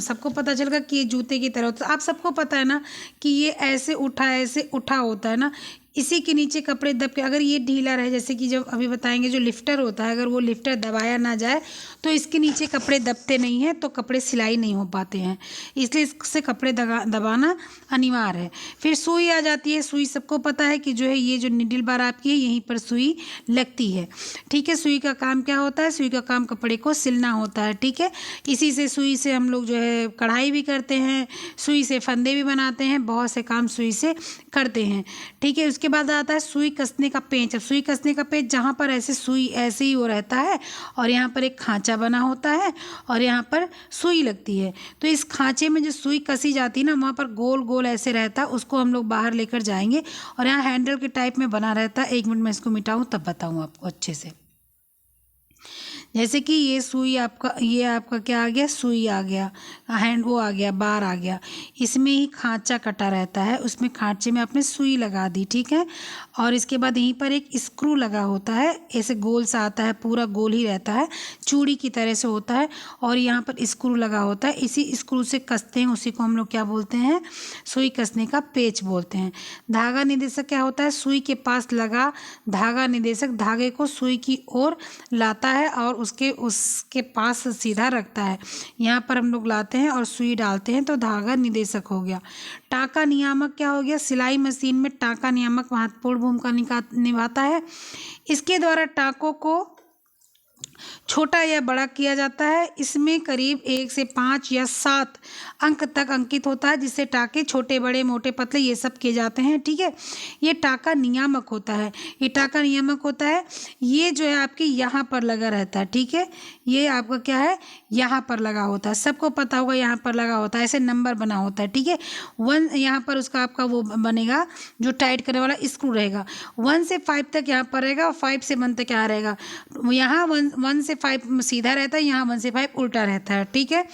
सबको पता चल गया कि ये जूते की तरह होता है। आप सबको पता है ना कि ये ऐसे उठा होता है ना, इसी के नीचे कपड़े दब के, अगर ये ढीला रहे, जैसे कि जब अभी बताएंगे जो लिफ्टर होता है, अगर वो लिफ्टर दबाया ना जाए तो इसके नीचे कपड़े दबते नहीं हैं, तो कपड़े सिलाई नहीं हो पाते हैं, इसलिए इससे कपड़े दबाना अनिवार्य है। फिर सुई आ जाती है। सुई सबको पता है कि जो है ये जो निडल बार आपकी है यहीं पर सुई लगती है। ठीक है, सुई का काम क्या होता है, सुई का काम कपड़े को सिलना होता है। ठीक है, इसी से सुई से हम लोग जो है कढ़ाई भी करते हैं, सुई से फंदे भी बनाते हैं, बहुत से काम सुई से करते हैं। ठीक है, उसके बाद आता है सुई कसने का पेंच। अब सुई कसने का पेंच जहाँ पर ऐसे सुई ऐसे ही वो रहता है और यहाँ पर एक खांचा बना होता है और यहाँ पर सुई लगती है, तो इस खांचे में जो सुई कसी जाती है ना, वहाँ पर गोल गोल ऐसे रहता है, उसको हम लोग बाहर लेकर जाएंगे और यहाँ हैंडल के टाइप में बना रहता है। एक मिनट में इसको मिटाऊँ तब बताऊँ आपको अच्छे से। जैसे कि ये सुई आपका, ये आपका क्या आ गया, सुई आ गया, हैंड वो आ गया, बार आ गया, इसमें ही खांचा कटा रहता है, उसमें खांचे में आपने सुई लगा दी। ठीक है, और इसके बाद यहीं पर एक स्क्रू लगा होता है, ऐसे गोल सा आता है, पूरा गोल ही रहता है, चूड़ी की तरह से होता है, और यहाँ पर स्क्रू लगा होता है, इसी स्क्रू से कसते हैं, उसी को हम लोग क्या बोलते हैं, सुई कसने का पेच बोलते हैं। धागा निदेशक क्या होता है, सुई के पास लगा धागा निदेशक धागे को सुई की ओर लाता है और उसके पास सीधा रखता है। यहाँ पर हम लोग लाते हैं और सुई डालते हैं तो धागा निदेशक हो गया। टाँका नियामक क्या हो गया, सिलाई मशीन में टाँका नियामक महत्वपूर्ण भूमिका निभाता है। इसके द्वारा टाँकों को छोटा या बड़ा किया जाता है। इसमें करीब 1 से 5 या 7 अंक तक अंकित होता है, जिससे टाँके छोटे बड़े मोटे पतले ये सब किए जाते हैं। ठीक है, ये टाँका नियामक होता है, ये टाँका नियामक होता है, ये जो है आपके यहाँ पर लगा रहता है। ठीक है, ये आपका क्या है, यहाँ पर लगा होता है, सबको पता होगा यहाँ पर लगा होता है, ऐसे नंबर बना होता है। ठीक है, 1 यहाँ पर उसका आपका वो बनेगा जो टाइट करने वाला स्क्रू रहेगा, 1 से 5 तक यहाँ पर रहेगा और 5 से 1 तक यहाँ रहेगा। यहाँ 1 से 5 सीधा रहता है, यहाँ 1 से 5 उल्टा रहता है। ठीक है,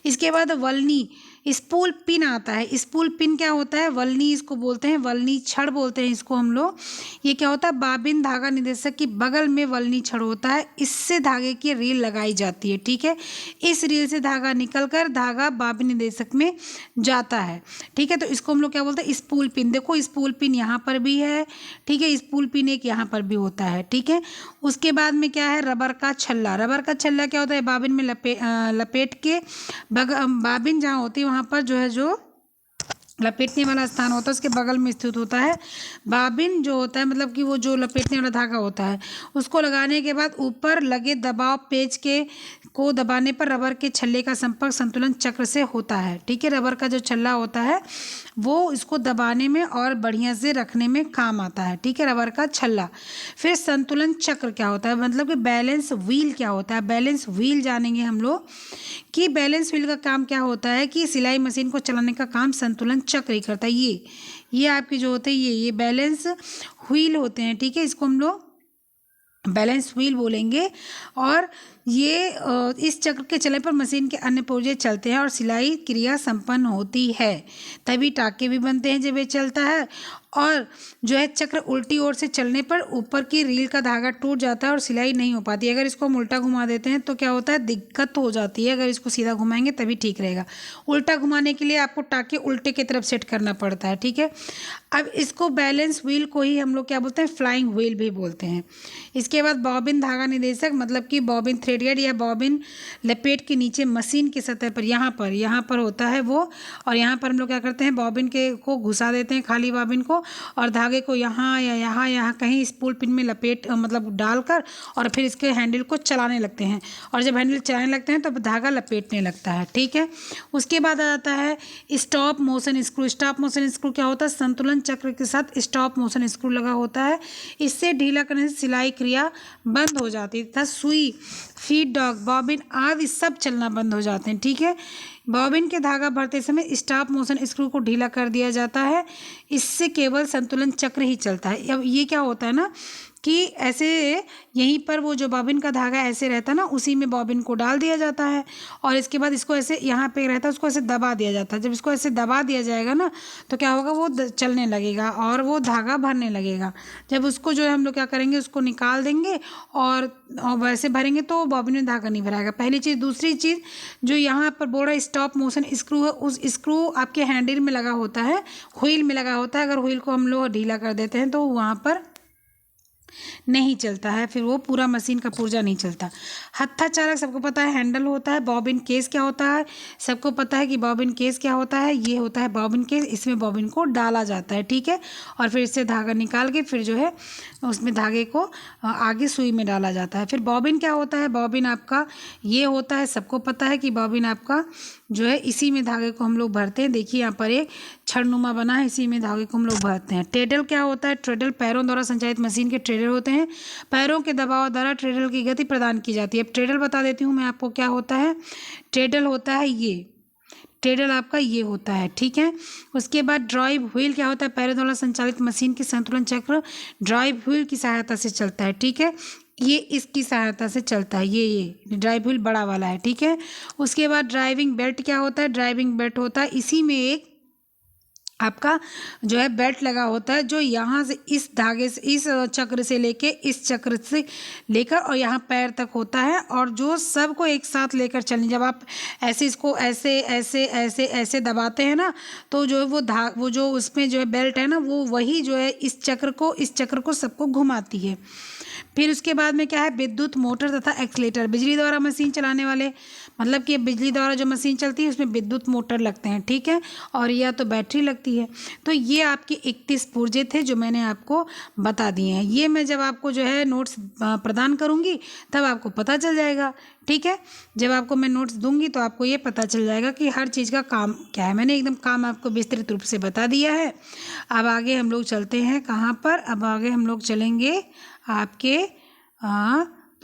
इसके बाद वलनी, स्पूल पिन आता है। स्पूल पिन क्या होता है? वल्नी इसको बोलते हैं, वल्नी छड़ बोलते हैं इसको हम लोग। ये क्या होता है? बाबिन धागा निदेशक की बगल में वल्नी छड़ होता है, इससे धागे की रील लगाई जाती है। ठीक है, इस रील से धागा निकलकर धागा बाबिन निदेशक में जाता है। ठीक है, तो इसको हम लोग क्या बोलते हैं? Spool pin. देखो स्पूल पिन यहाँ पर भी है। ठीक है, स्पूल पिन एक यहाँ पर भी होता है। ठीक है, उसके बाद में क्या है? रबर का छल्ला। रबर का छल्ला क्या होता है? बाबिन में लपेट के बाबिन जहाँ होती है वहाँ पर जो है, जो लपेटने वाला स्थान होता है उसके बगल में स्थित होता है। बाबिन जो होता है मतलब कि वो जो लपेटने वाला धागा होता है, उसको लगाने के बाद ऊपर लगे दबाव पेच के को दबाने पर रबर के छल्ले का संपर्क संतुलन चक्र से होता है। ठीक है, रबर का जो छल्ला होता है वो इसको दबाने में और बढ़िया से रखने में काम आता है। ठीक है, रबर का छल्ला। फिर संतुलन चक्र क्या होता है? मतलब कि बैलेंस व्हील क्या होता है? बैलेंस व्हील जानेंगे हम लोग कि बैलेंस व्हील का काम क्या होता है कि सिलाई मशीन को चलाने का काम संतुलन चक्र ही करता है। ये आपके जो होते हैं ये बैलेंस व्हील होते हैं। ठीक है, इसको हम लोग बैलेंस व्हील बोलेंगे। और ये इस चक्र के चलने पर मशीन के अन्य पुर्जे चलते हैं और सिलाई क्रिया संपन्न होती है। तभी टाके भी बनते हैं जब ये चलता है। और जो है चक्र उल्टी ओर से चलने पर ऊपर की रील का धागा टूट जाता है और सिलाई नहीं हो पाती। अगर इसको हम उल्टा घुमा देते हैं तो क्या होता है? दिक्कत हो जाती है। अगर इसको सीधा घुमाएंगे तभी ठीक रहेगा। उल्टा घुमाने के लिए आपको टाके उल्टे की तरफ सेट करना पड़ता है। ठीक है, अब इसको बैलेंस व्हील को ही हम लोग क्या बोलते हैं? फ्लाइंग व्हील भी बोलते हैं। इसके बाद बॉबिन धागा निदेशक, मतलब कि बॉबिन थ्रेड हेड या बॉबिन लपेट के नीचे मशीन की सतह पर यहाँ पर होता है वो। और यहाँ पर हम लोग क्या करते हैं? बॉबिन को घुसा देते हैं, खाली बॉबिन को, और धागे को यहाँ या यहाँ कहीं स्पूल पिन में लपेट मतलब डालकर और फिर इसके हैंडल को चलाने लगते हैं। और जब हैंडल चलाने लगते हैं तो धागा लपेटने लगता है। ठीक है, उसके बाद आ जाता है stop motion screw. Stop motion screw क्या होता है? संतुलन चक्र के साथ स्टॉप मोशन स्क्रू लगा होता है। इससे ढीला करने से सिलाई क्रिया बंद हो जाती है तथा सुई, फीड डॉग, बॉबिन आदि सब चलना बंद हो जाते हैं। ठीक है, बॉबिन के धागा भरते समय स्टॉप मोशन स्क्रू को ढीला कर दिया जाता है। इससे केवल संतुलन चक्र ही चलता है। अब ये क्या होता है ना कि ऐसे यहीं पर वो जो बॉबिन का धागा ऐसे रहता है ना, उसी में बॉबिन को डाल दिया जाता है और इसके बाद इसको ऐसे यहाँ पे रहता है, उसको ऐसे दबा दिया जाता है। जब इसको ऐसे दबा दिया जाएगा ना तो क्या होगा? वो चलने लगेगा और वो धागा भरने लगेगा। जब उसको जो है हम लोग क्या करेंगे? उसको निकाल देंगे और वैसे भरेंगे तो बॉबिन में धागा नहीं भराएगा। पहली चीज़। दूसरी चीज़, जो यहाँ पर बोल रहा है स्टॉप मोशन स्क्रू है, उस स्क्रू आपके हैंडल में लगा होता है, व्हील में लगा होता है। अगर व्हील को हम लोग ढीला कर देते हैं तो वहाँ पर नहीं चलता है, फिर वो पूरा मशीन का पुर्जा नहीं चलता। हत्था चालक सबको पता है हैंडल होता है। बॉबिन केस क्या होता है? सबको पता है कि बॉबिन केस क्या होता है। ये होता है बॉबिन केस, इसमें बॉबिन को डाला जाता है। ठीक है, और फिर इससे धागा निकाल के फिर जो है उसमें धागे को आगे सुई में डाला जाता है। फिर बॉबिन क्या होता है? बॉबिन आपका ये होता है, सबको पता है कि बॉबिन आपका जो है इसी में धागे को हम लोग भरते हैं। देखिए यहाँ पर एक छड़नुमा बना है, इसी में धागे को हम लोग भरते हैं। ट्रेडल क्या होता है? ट्रेडल पैरों द्वारा संचालित मशीन के ट्रेडल होते हैं। पैरों के दबाव द्वारा ट्रेडल की गति प्रदान की जाती है। अब ट्रेडल बता देती हूँ मैं आपको क्या होता है। ट्रेडल होता है ये, ट्रेडल आपका ये होता है। ठीक है, उसके बाद ड्राइव व्हील क्या होता है? पैरों द्वारा संचालित मशीन के संतुलन चक्र ड्राइव व्हील की सहायता से चलता है। ठीक है, ये इसकी सहायता से चलता है। ये ड्राइव व्हील बड़ा वाला है। ठीक है, उसके बाद ड्राइविंग बेल्ट क्या होता है? ड्राइविंग बेल्ट होता है इसी में एक आपका जो है बेल्ट लगा होता है, जो यहाँ से इस धागे से, इस चक्र से लेके इस चक्र से लेकर और यहाँ पैर तक होता है, और जो सबको एक साथ लेकर चलनी। जब आप ऐसे इसको ऐसे ऐसे ऐसे ऐसे दबाते हैं ना तो जो है वो जो उसमें जो है बेल्ट है ना, वो वही जो है इस चक्र को सबको घुमाती है। फिर उसके बाद में क्या है? विद्युत मोटर तथा एक्सीलेटर। बिजली द्वारा मशीन चलाने वाले, मतलब कि बिजली द्वारा जो मशीन चलती है उसमें विद्युत मोटर लगते हैं। ठीक है, और या तो बैटरी लगती है। तो ये आपके 31 पुर्जे थे जो मैंने आपको बता दिए हैं। ये मैं जब आपको जो है नोट्स प्रदान करूँगी तब आपको पता चल जाएगा। ठीक है, जब आपको मैं नोट्स दूंगी तो आपको ये पता चल जाएगा कि हर चीज़ का काम क्या है। मैंने एकदम काम आपको विस्तृत रूप से बता दिया है। अब आगे हम लोग चलते हैं कहाँ पर? अब आगे हम लोग चलेंगे आपके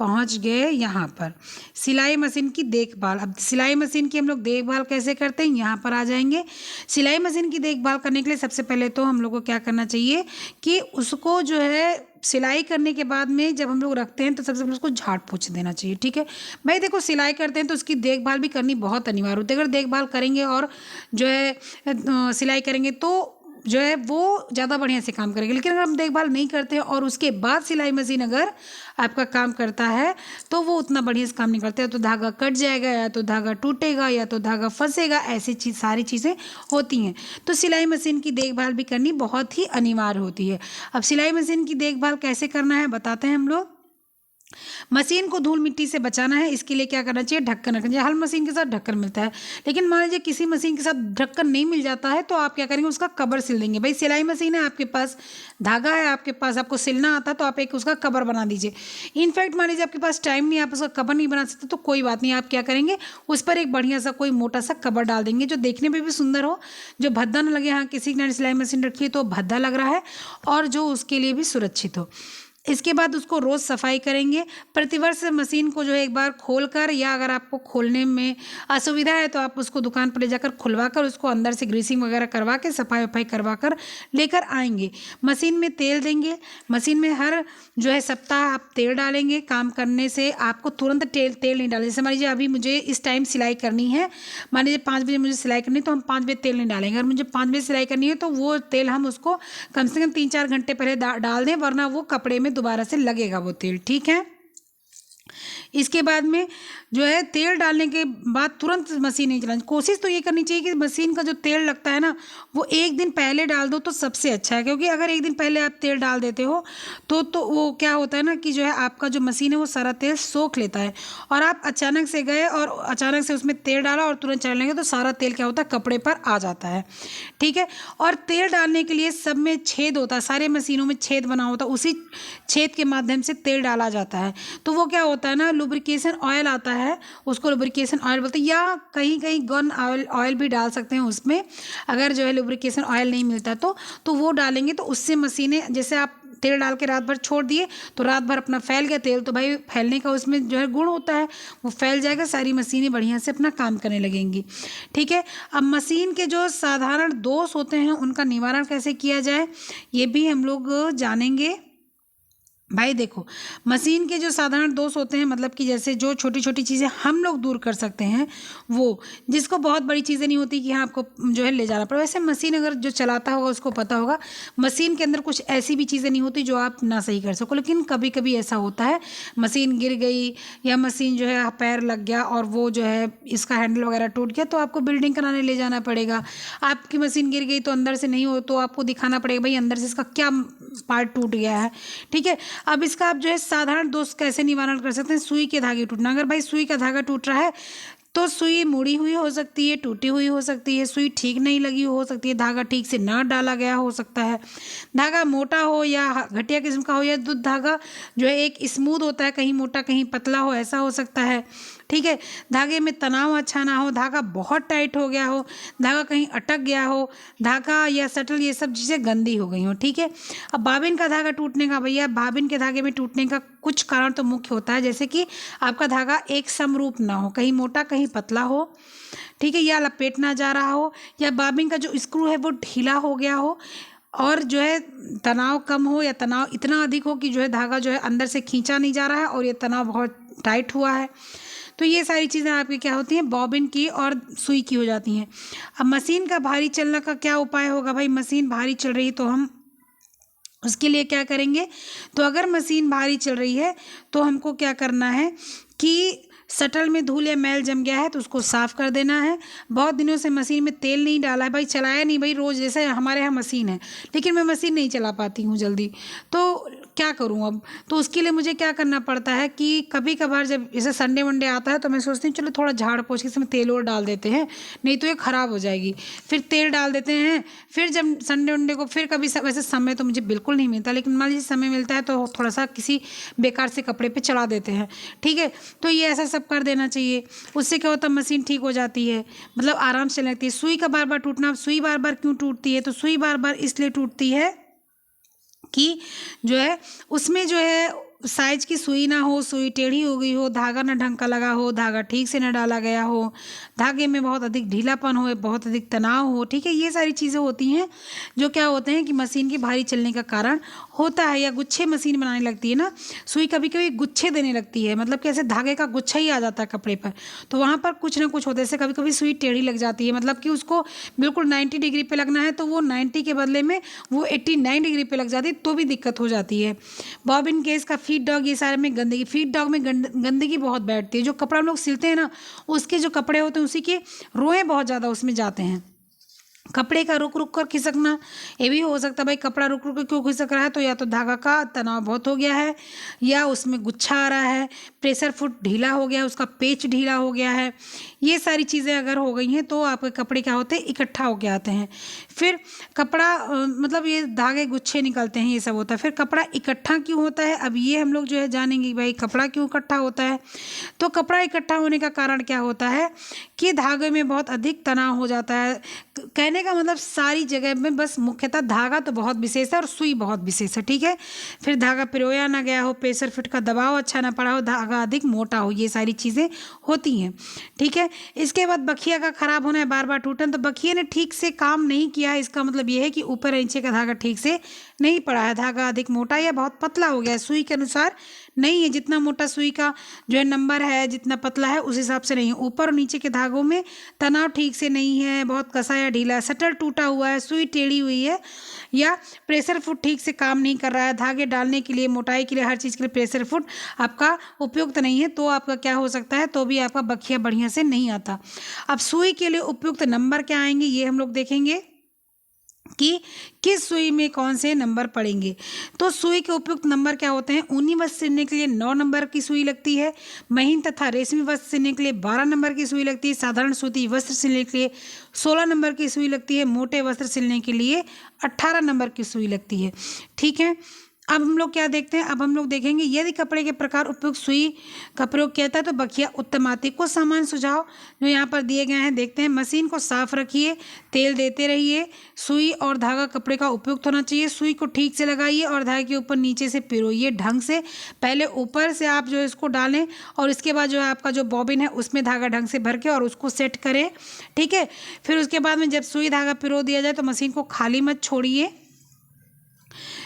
पहुंच गए यहाँ पर सिलाई मशीन की देखभाल। अब सिलाई मशीन की हम लोग देखभाल कैसे करते हैं, यहाँ पर आ जाएंगे। सिलाई मशीन की देखभाल करने के लिए सबसे पहले तो हम लोग को क्या करना चाहिए कि उसको जो है सिलाई करने के बाद में जब हम लोग रखते हैं तो सबसे पहले उसको झाड़ पोंछ देना चाहिए। ठीक है भाई, देखो सिलाई करते हैं तो उसकी देखभाल भी करनी बहुत अनिवार्य होती है। अगर देखभाल करेंगे और जो है सिलाई करेंगे तो जो है वो ज़्यादा बढ़िया से काम करेंगे। लेकिन अगर हम देखभाल नहीं करते हैं और उसके बाद सिलाई मशीन अगर आपका काम करता है तो वो उतना बढ़िया से काम नहीं करता है, तो धागा कट जाएगा या तो धागा टूटेगा या तो धागा फंसेगा, ऐसी सारी चीज़ें होती हैं। तो सिलाई मशीन की देखभाल भी करनी बहुत ही अनिवार्य होती है। अब सिलाई मशीन की देखभाल कैसे करना है बताते हैं हम लोग। मशीन को धूल मिट्टी से बचाना है, इसके लिए क्या करना चाहिए, ढक्कन रखना चाहिए। हर मशीन के साथ ढक्कन मिलता है, लेकिन मान लीजिए किसी मशीन के साथ ढक्कन नहीं मिल जाता है तो आप क्या करेंगे, उसका कवर सिल देंगे। भाई सिलाई मशीन है आपके पास, धागा है आपके पास, आपको सिलना आता है तो आप एक उसका कवर बना दीजिए। इनफैक्ट मान लीजिए आपके पास टाइम नहीं, आप उसका कवर नहीं बना सकते तो कोई बात नहीं, आप क्या करेंगे उस पर एक बढ़िया सा कोई मोटा सा कवर डाल देंगे जो देखने में भी सुंदर हो, जो भद्दा ना लगे। हाँ, किसी ने सिलाई मशीन रखी है तो भद्दा लग रहा है, और जो उसके लिए भी सुरक्षित हो। इसके बाद उसको रोज़ सफाई करेंगे। प्रतिवर्ष मशीन को जो है एक बार खोलकर, या अगर आपको खोलने में असुविधा है तो आप उसको दुकान पर ले जाकर खुलवा कर उसको अंदर से ग्रीसिंग वगैरह करवा के सफाई वफाई करवा कर लेकर आएंगे। मशीन में तेल देंगे। मशीन में हर जो है सप्ताह आप तेल डालेंगे। काम करने से आपको तुरंत तेल नहीं डालें। जैसे मान लीजिए अभी मुझे इस टाइम सिलाई करनी है, मान लीजिए 5 बजे मुझे सिलाई करनी है तो हम 5 बजे तेल नहीं डालेंगे। अगर मुझे 5 बजे सिलाई करनी है तो वो तेल हम उसको कम से कम 3-4 घंटे पहले डाल दें, वरना वो कपड़े में दोबारा से लगेगा वो तेल। ठीक है, इसके बाद में जो है तेल डालने के बाद तुरंत मशीन नहीं चलानी। कोशिश तो ये करनी चाहिए कि मशीन का जो तेल लगता है ना वो एक दिन पहले डाल दो तो सबसे अच्छा है, क्योंकि अगर एक दिन पहले आप तेल डाल देते हो तो वो क्या होता है ना कि जो है आपका जो मशीन है वो सारा तेल सोख लेता है, और आप अचानक से गए और अचानक से उसमें तेल डाला और तुरंत चलाएंगे तो सारा तेल क्या होता है, कपड़े पर आ जाता है। ठीक है, और तेल डालने के लिए सब में छेद होता है, सारे मशीनों में छेद बना होता है, उसी छेद के माध्यम से तेल डाला जाता है। तो वो क्या होता है ना, लुब्रिकेशन ऑयल आता है, उसको लुब्रिकेशन ऑयल बोलते हैं, या कहीं कहीं गन ऑयल भी डाल सकते हैं उसमें। अगर जो है लुब्रिकेशन ऑयल नहीं मिलता तो वो डालेंगे तो उससे मशीनें, जैसे आप तेल डाल के रात भर छोड़ दिए तो रात भर अपना फैल गया तेल, तो भाई फैलने का उसमें जो है गुण होता है, वो फैल जाएगा, सारी मशीनें बढ़िया से अपना काम करने लगेंगी। ठीक है, अब मशीन के जो साधारण दोष होते हैं उनका निवारण कैसे किया जाए ये भी हम लोग जानेंगे। भाई देखो, मशीन के जो साधारण दोष होते हैं, मतलब कि जैसे जो छोटी छोटी चीज़ें हम लोग दूर कर सकते हैं, वो जिसको बहुत बड़ी चीज़ें नहीं होती कि हाँ आपको जो है ले जाना पड़े। वैसे मशीन अगर जो चलाता होगा उसको पता होगा मशीन के अंदर कुछ ऐसी भी चीज़ें नहीं होती जो आप ना सही कर सको, लेकिन कभी कभी ऐसा होता है मशीन गिर गई या मशीन जो है पैर लग गया और वो जो है इसका हैंडल वगैरह टूट गया तो आपको बिल्डिंग कराने ले जाना पड़ेगा। आपकी मशीन गिर गई तो अंदर से नहीं हो तो आपको दिखाना पड़ेगा भाई अंदर से इसका क्या पार्ट टूट गया है। ठीक है, अब इसका आप जो है साधारण दोष कैसे निवारण कर सकते हैं, सुई के धागे टूटना। अगर भाई सुई का धागा टूट रहा है तो सुई मुड़ी हुई हो सकती है, टूटी हुई हो सकती है, सुई ठीक नहीं लगी हो सकती है, धागा ठीक से ना डाला गया हो सकता है, धागा मोटा हो या घटिया किस्म का हो, या दूध धागा जो है एक स्मूथ होता है, कहीं मोटा कहीं पतला हो, ऐसा हो सकता है। ठीक है, धागे में तनाव अच्छा ना हो, धागा बहुत टाइट हो गया हो, धागा कहीं अटक गया हो, धागा या सटल ये सब चीज़ें गंदी हो गई हो। ठीक है, अब बाबिन का धागा टूटने का, भैया बाबिन के धागे में टूटने का कुछ कारण तो मुख्य होता है, जैसे कि आपका धागा एक समरूप ना हो, कहीं मोटा कहीं पतला हो। ठीक है, या लपेट ना जा रहा हो, या बाबिन का जो स्क्रू है वो ढीला हो गया हो, और जो है तनाव कम हो या तनाव इतना अधिक हो कि जो है धागा जो है अंदर से खींचा नहीं जा रहा है और ये तनाव बहुत टाइट हुआ है। तो ये सारी चीज़ें आपकी क्या होती हैं, बॉबिन की और सुई की हो जाती हैं। अब मशीन का भारी चलना का क्या उपाय होगा, भाई मशीन भारी चल रही है तो हम उसके लिए क्या करेंगे, तो अगर मशीन भारी चल रही है तो हमको क्या करना है कि शटल में धूल या मैल जम गया है तो उसको साफ़ कर देना है। बहुत दिनों से मशीन में तेल नहीं डाला है, भाई चलाया नहीं, भाई रोज़ जैसे हमारे यहाँ मशीन है लेकिन मैं मशीन नहीं चला पाती हूँ जल्दी, तो क्या करूँ अब, तो उसके लिए मुझे क्या करना पड़ता है कि कभी कभार जब जैसे संडे वनडे आता है तो मैं सोचती हूँ चलो थोड़ा झाड़ पोंछ के इसमें तेल और डाल देते हैं, नहीं तो ये ख़राब हो जाएगी। फिर तेल डाल देते हैं, फिर जब संडे वनडे को फिर कभी वैसे समय तो मुझे बिल्कुल नहीं मिलता, लेकिन मान लीजिए समय मिलता है तो थोड़ा सा किसी बेकार से कपड़े पर चला देते हैं। ठीक है, तो ये ऐसा सब कर देना चाहिए, उससे क्या होता है मशीन ठीक हो जाती है, मतलब आराम से लगती है। सुई का बार बार टूटना, सुई बार बार क्यों टूटती है, तो सुई बार बार इसलिए टूटती है कि जो है उसमें जो है साइज की सुई ना हो, सुई टेढ़ी हो गई हो, धागा ना ढंग का लगा हो, धागा ठीक से ना डाला गया हो, धागे में बहुत अधिक ढीलापन हो, बहुत अधिक तनाव हो, ठीक है, ये सारी चीज़ें होती हैं जो क्या होते हैं कि मशीन के भारी चलने का कारण होता है। या गुच्छे मशीन बनाने लगती है ना, सुई कभी कभी गुच्छे देने लगती है, मतलब कैसे धागे का गुच्छा ही आ जाता है कपड़े पर, तो वहाँ पर कुछ ना कुछ होता है। जैसे कभी कभी सुई टेढ़ी लग जाती है, मतलब कि उसको बिल्कुल 90 डिग्री पे लगना है तो वो 90 के बदले में वो 89 डिग्री पे लग जाती है, तो भी दिक्कत हो जाती है। बॉबिन केस का फीड डॉग, ये सारे में गंदगी, फीड डॉग में गंदगी बहुत बैठती है। जो कपड़ा हम लोग सिलते हैं ना, उसके जो कपड़े होते हैं उसी के रोएं बहुत ज़्यादा उसमें जाते हैं। कपड़े का रुक रुक कर खिसकना, ये भी हो सकता है भाई कपड़ा रुक रुक कर क्यों खिसक रहा है, तो या तो धागा का तनाव बहुत हो गया है, या उसमें गुच्छा आ रहा है, प्रेशर फुट ढीला हो गया है, उसका पेच ढीला हो गया है। ये सारी चीज़ें अगर हो गई हैं तो आपके कपड़े क्या होते हैं, इकट्ठा होके आते हैं। फिर कपड़ा मतलब ये धागे गुच्छे निकलते हैं, ये सब होता है। फिर कपड़ा इकट्ठा क्यों होता है, अब ये हम लोग जो है जानेंगे भाई कपड़ा क्यों इकट्ठा होता है। तो कपड़ा इकट्ठा होने का कारण क्या होता है कि धागे में बहुत अधिक तनाव हो जाता है। कहने का मतलब सारी जगह में, बस मुख्यतः धागा तो बहुत विशेष है और सुई बहुत विशेष है, ठीक है। फिर धागा पिरोया ना गया हो, प्रेशर फिट का दबाव अच्छा ना पड़ा हो, धागा अधिक मोटा हो, ये सारी चीज़ें होती हैं, ठीक है। इसके बाद बखिया का खराब होना है, बार बार टूटन, तो बखिए ने ठीक से काम नहीं किया है, इसका मतलब ये है कि ऊपर नीचे का धागा ठीक से नहीं पड़ा है, धागा अधिक मोटा या बहुत पतला हो गया है, सुई के अनुसार नहीं है। जितना मोटा सुई का जो है नंबर है, जितना पतला है उस हिसाब से नहीं है। ऊपर और नीचे के धागों में तनाव ठीक से नहीं है, बहुत कसा या ढीला है, सटल टूटा हुआ है, सुई टेढ़ी हुई है, या प्रेशर फुट ठीक से काम नहीं कर रहा है। धागे डालने के लिए, मोटाई के लिए, हर चीज़ के लिए प्रेशर फुट आपका उपयुक्त नहीं है, तो आपका क्या हो सकता है, तो भी आपका बखिया बढ़िया से नहीं आता। अब सुई के लिए उपयुक्त नंबर क्या आएंगे, ये हम लोग देखेंगे कि किस सुई में कौन से नंबर पड़ेंगे। तो सुई के उपयुक्त नंबर क्या होते हैं, ऊनी वस्त्र सिलने के लिए 9 नंबर की सुई लगती है, महीन तथा रेशमी वस्त्र सिलने के लिए 12 नंबर की सुई लगती है, साधारण सूती वस्त्र सिलने के लिए 16 नंबर की सुई लगती है, मोटे वस्त्र सिलने के लिए 18 नंबर की सुई लगती है, ठीक है। अब हम लोग क्या देखते हैं, अब हम लोग देखेंगे यदि कपड़े के प्रकार उपयुक्त सुई का प्रयोग किया था तो बखिया उत्तम आती। कुछ सामान्य सुझाव जो यहाँ पर दिए गए हैं देखते हैं। मशीन को साफ रखिए, तेल देते रहिए, सुई और धागा कपड़े का उपयुक्त होना चाहिए, सुई को ठीक से लगाइए और धागे के ऊपर नीचे से पिरोइए ढंग से। पहले ऊपर से आप जो है इसको डालें और इसके बाद जो है आपका जो बॉबिन है उसमें धागा ढंग से भर के और उसको सेट करें, ठीक है। फिर उसके बाद में जब सुई धागा पिरो दिया जाए तो मशीन को खाली मत छोड़िए।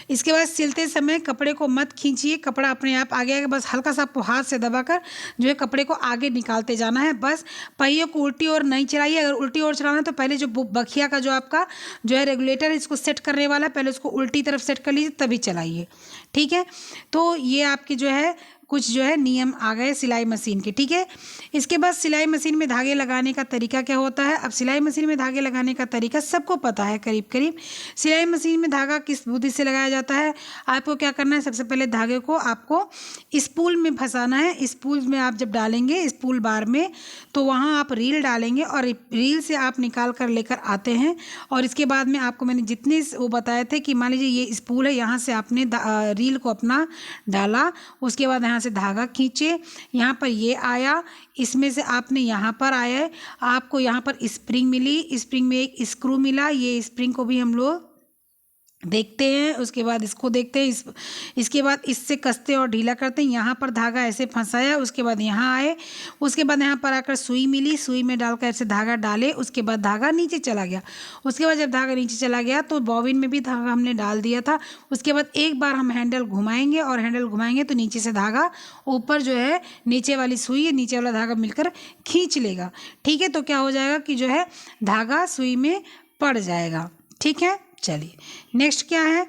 इसके बाद सिलते समय कपड़े को मत खींचिए, कपड़ा अपने आप आगे आगे, बस हल्का सा आपको हाथ से दबाकर जो है कपड़े को आगे निकालते जाना है। बस पहिए को उल्टी ओर नहीं चलाइए, अगर उल्टी ओर चलाना है तो पहले जो बखिया का जो आपका जो है रेगुलेटर है इसको सेट करने वाला है, पहले उसको उल्टी तरफ सेट कर लीजिए तभी चलाइए, ठीक है। तो ये आपकी जो है कुछ जो है नियम आ गए सिलाई मशीन के, ठीक है। इसके बाद सिलाई मशीन में धागे लगाने का तरीका क्या होता है। अब सिलाई मशीन में धागे लगाने का तरीका सबको पता है करीब करीब। सिलाई मशीन में धागा किस बुद्धि से लगाया जाता है, आपको क्या करना है, सबसे पहले धागे को आपको स्पूल में फंसाना है। स्पूल में आप जब डालेंगे स्पूल बार में तो वहाँ आप रील डालेंगे और रील से आप निकाल कर लेकर आते हैं। और इसके बाद में आपको मैंने जितने वो बताए थे कि मान लीजिए ये स्पूल है, यहाँ से आपने रील को अपना डाला, उसके बाद यहाँ से धागा खींचे, यहाँ पर ये आया, इसमें से आपने यहाँ पर आया है, आपको यहाँ पर स्प्रिंग मिली, स्प्रिंग में एक स्क्रू मिला, ये स्प्रिंग को भी हम लोग देखते हैं। उसके बाद इसको देखते हैं, इसके बाद इससे कसते और ढीला करते हैं। यहाँ पर धागा ऐसे फंसाया, उसके बाद यहाँ आए, उसके बाद यहाँ पर आकर सुई मिली, सुई में डालकर ऐसे धागा डाले, उसके बाद धागा नीचे चला गया। उसके बाद जब धागा नीचे चला गया तो बॉबिन में भी धागा हमने डाल दिया था। उसके बाद एक बार हम हैंडल घुमाएंगे और हैंडल घुमाएंगे तो नीचे से धागा ऊपर जो है नीचे वाली सुई, नीचे वाला धागा मिलकर खींच लेगा, ठीक है। तो क्या हो जाएगा कि जो है धागा सुई में पड़ जाएगा, ठीक है। चलिए नेक्स्ट क्या है,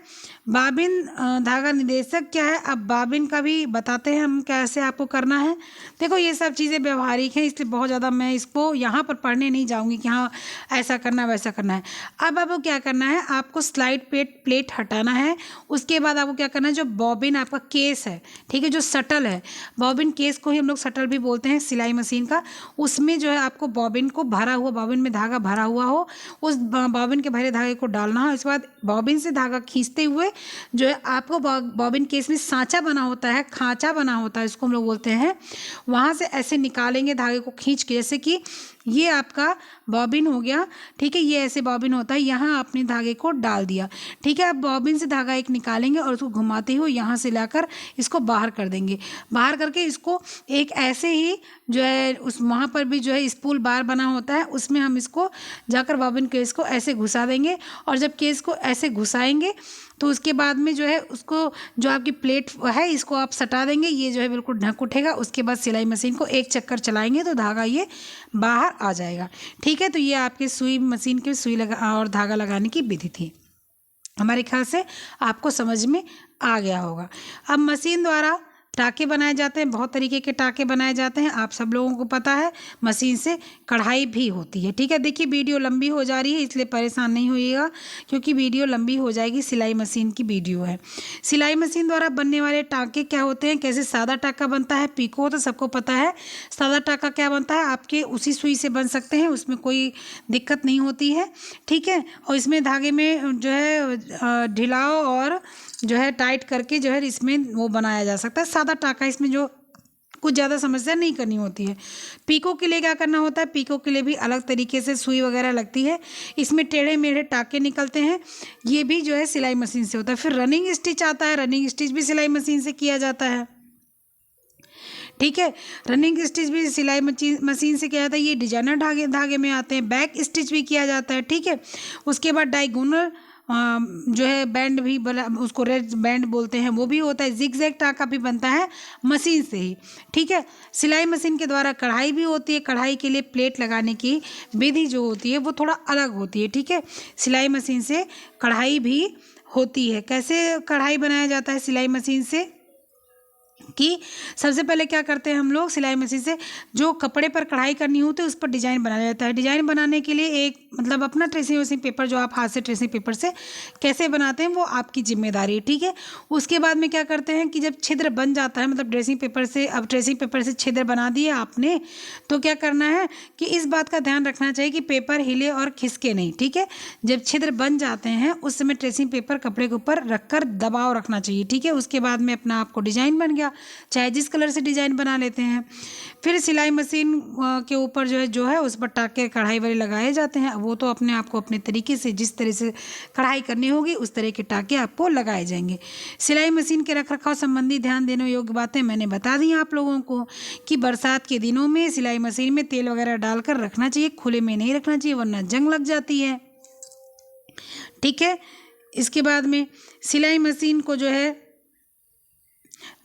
बाबिन धागा निर्देशक क्या है। अब बाबिन का भी बताते हैं हम कैसे आपको करना है। देखो ये सब चीज़ें व्यवहारिक हैं, इसलिए बहुत ज़्यादा मैं इसको यहाँ पर पढ़ने नहीं जाऊँगी कि हाँ ऐसा करना वैसा करना है। अब आपको क्या करना है, आपको स्लाइड प्लेट हटाना है। उसके बाद आपको क्या करना है, जो बॉबिन आपका केस है, ठीक है, जो सटल है, बॉबिन केस को ही हम लोग सटल भी बोलते हैं सिलाई मशीन का, उसमें जो है आपको बॉबिन को भरा हुआ, बॉबिन में धागा भरा हुआ हो, उस बॉबिन के भरे धागे को डालना हो। इसके बाद बॉबिन से धागा खींचते हुए जो है आपको बॉबिन केस में सांचा बना होता है, खांचा बना होता है, इसको हम लोग बोलते हैं, वहाँ से ऐसे निकालेंगे धागे को खींच के, जैसे कि ये आपका बॉबिन हो गया, ठीक है। ये ऐसे बॉबिन होता है, यहाँ आपने धागे को डाल दिया, ठीक है। अब बॉबिन से धागा एक निकालेंगे और उसको घुमाते हुए यहाँ से लाकर इसको बाहर कर देंगे। बाहर करके इसको एक ऐसे ही जो है उस वहाँ पर भी जो है स्पूल बार बना होता है, उसमें हम इसको जाकर बॉबिन केस को ऐसे घुसा देंगे। और जब केस को ऐसे घुसाएंगे तो उसके बाद में जो है उसको जो आपकी प्लेट है इसको आप सटा देंगे, ये जो है बिल्कुल ढक उठेगा। उसके बाद सिलाई मशीन को एक चक्कर चलाएंगे तो धागा ये बाहर आ जाएगा, ठीक है। तो ये आपके सुई मशीन के सुई लगा और धागा लगाने की विधि थी। हमारे ख्याल से आपको समझ में आ गया होगा। अब मशीन द्वारा टाके बनाए जाते हैं, बहुत तरीके के टाके बनाए जाते हैं, आप सब लोगों को पता है। मशीन से कढ़ाई भी होती है, ठीक है। देखिए वीडियो लंबी हो जा रही है, इसलिए परेशान नहीं होइएगा, क्योंकि वीडियो लंबी हो जाएगी। सिलाई मशीन की वीडियो है। सिलाई मशीन द्वारा बनने वाले टाके क्या होते हैं, कैसे सादा टाका बनता है, पीको तो सबको पता है। सादा टाका क्या बनता है, आपके उसी सुई से बन सकते हैं, उसमें कोई दिक्कत नहीं होती है, ठीक है। और इसमें धागे में जो है ढिलाव और जो है टाइट करके जो है इसमें वो बनाया जा सकता है सादा टाका। इसमें जो कुछ ज़्यादा समस्या नहीं करनी होती है। पीको के लिए क्या करना होता है, पीको के लिए भी अलग तरीके से सुई वगैरह लगती है, इसमें टेढ़े मेढ़े टाके निकलते हैं, ये भी जो है सिलाई मशीन से होता है। फिर रनिंग स्टिच आता है, रनिंग स्टिच भी सिलाई मशीन से किया जाता है, ठीक है। रनिंग स्टिच भी सिलाई मशीन से किया जाता है, ये डिजाइनर धागे में आते हैं। बैक स्टिच भी किया जाता है, ठीक है। उसके बाद डायगोनल जो है बैंड भी बना, उसको रेड बैंड बोलते हैं, वो भी होता है। जिगजैग टाका भी बनता है मशीन से ही, ठीक है। सिलाई मशीन के द्वारा कढ़ाई भी होती है, कढ़ाई के लिए प्लेट लगाने की विधि जो होती है वो थोड़ा अलग होती है, ठीक है। सिलाई मशीन से कढ़ाई भी होती है। कैसे कढ़ाई बनाया जाता है सिलाई मशीन से, कि सबसे पहले क्या करते हैं हम लोग सिलाई मशीन से, जो कपड़े पर कढ़ाई करनी होती है उस पर डिजाइन बनाया जाता है। डिजाइन बनाने के लिए एक मतलब अपना ट्रेसिंग वेसिंग पेपर जो आप हाथ से ट्रेसिंग पेपर से कैसे बनाते हैं वो आपकी जिम्मेदारी है, ठीक है। उसके बाद में क्या करते हैं कि जब छिद्र बन जाता है, मतलब ड्रेसिंग पेपर से, अब ट्रेसिंग पेपर से छिद्र बना दिए आपने, तो क्या करना है कि इस बात का ध्यान रखना चाहिए कि पेपर हिले और खिसके नहीं, ठीक है। जब छिद्र बन जाते हैं उस समय ट्रेसिंग पेपर कपड़े के ऊपर रखकर दबाव रखना चाहिए, ठीक है। उसके बाद में अपना आपको डिजाइन बन गया, चाहे जिस कलर से डिजाइन बना लेते हैं। फिर सिलाई मशीन के ऊपर जो है उस पर टाके कढ़ाई वाले लगाए जाते हैं, वो तो अपने आप को अपने तरीके से जिस तरह से कढ़ाई करनी होगी उस तरह के टाके आपको लगाए जाएंगे। सिलाई मशीन के रखरखाव संबंधी ध्यान देने योग्य बातें मैंने बता दी आप लोगों को, कि बरसात के दिनों में सिलाई मशीन में तेल वगैरह डालकर रखना चाहिए, खुले में नहीं रखना चाहिए वरना जंग लग जाती है, ठीक है। इसके बाद में सिलाई मशीन को जो है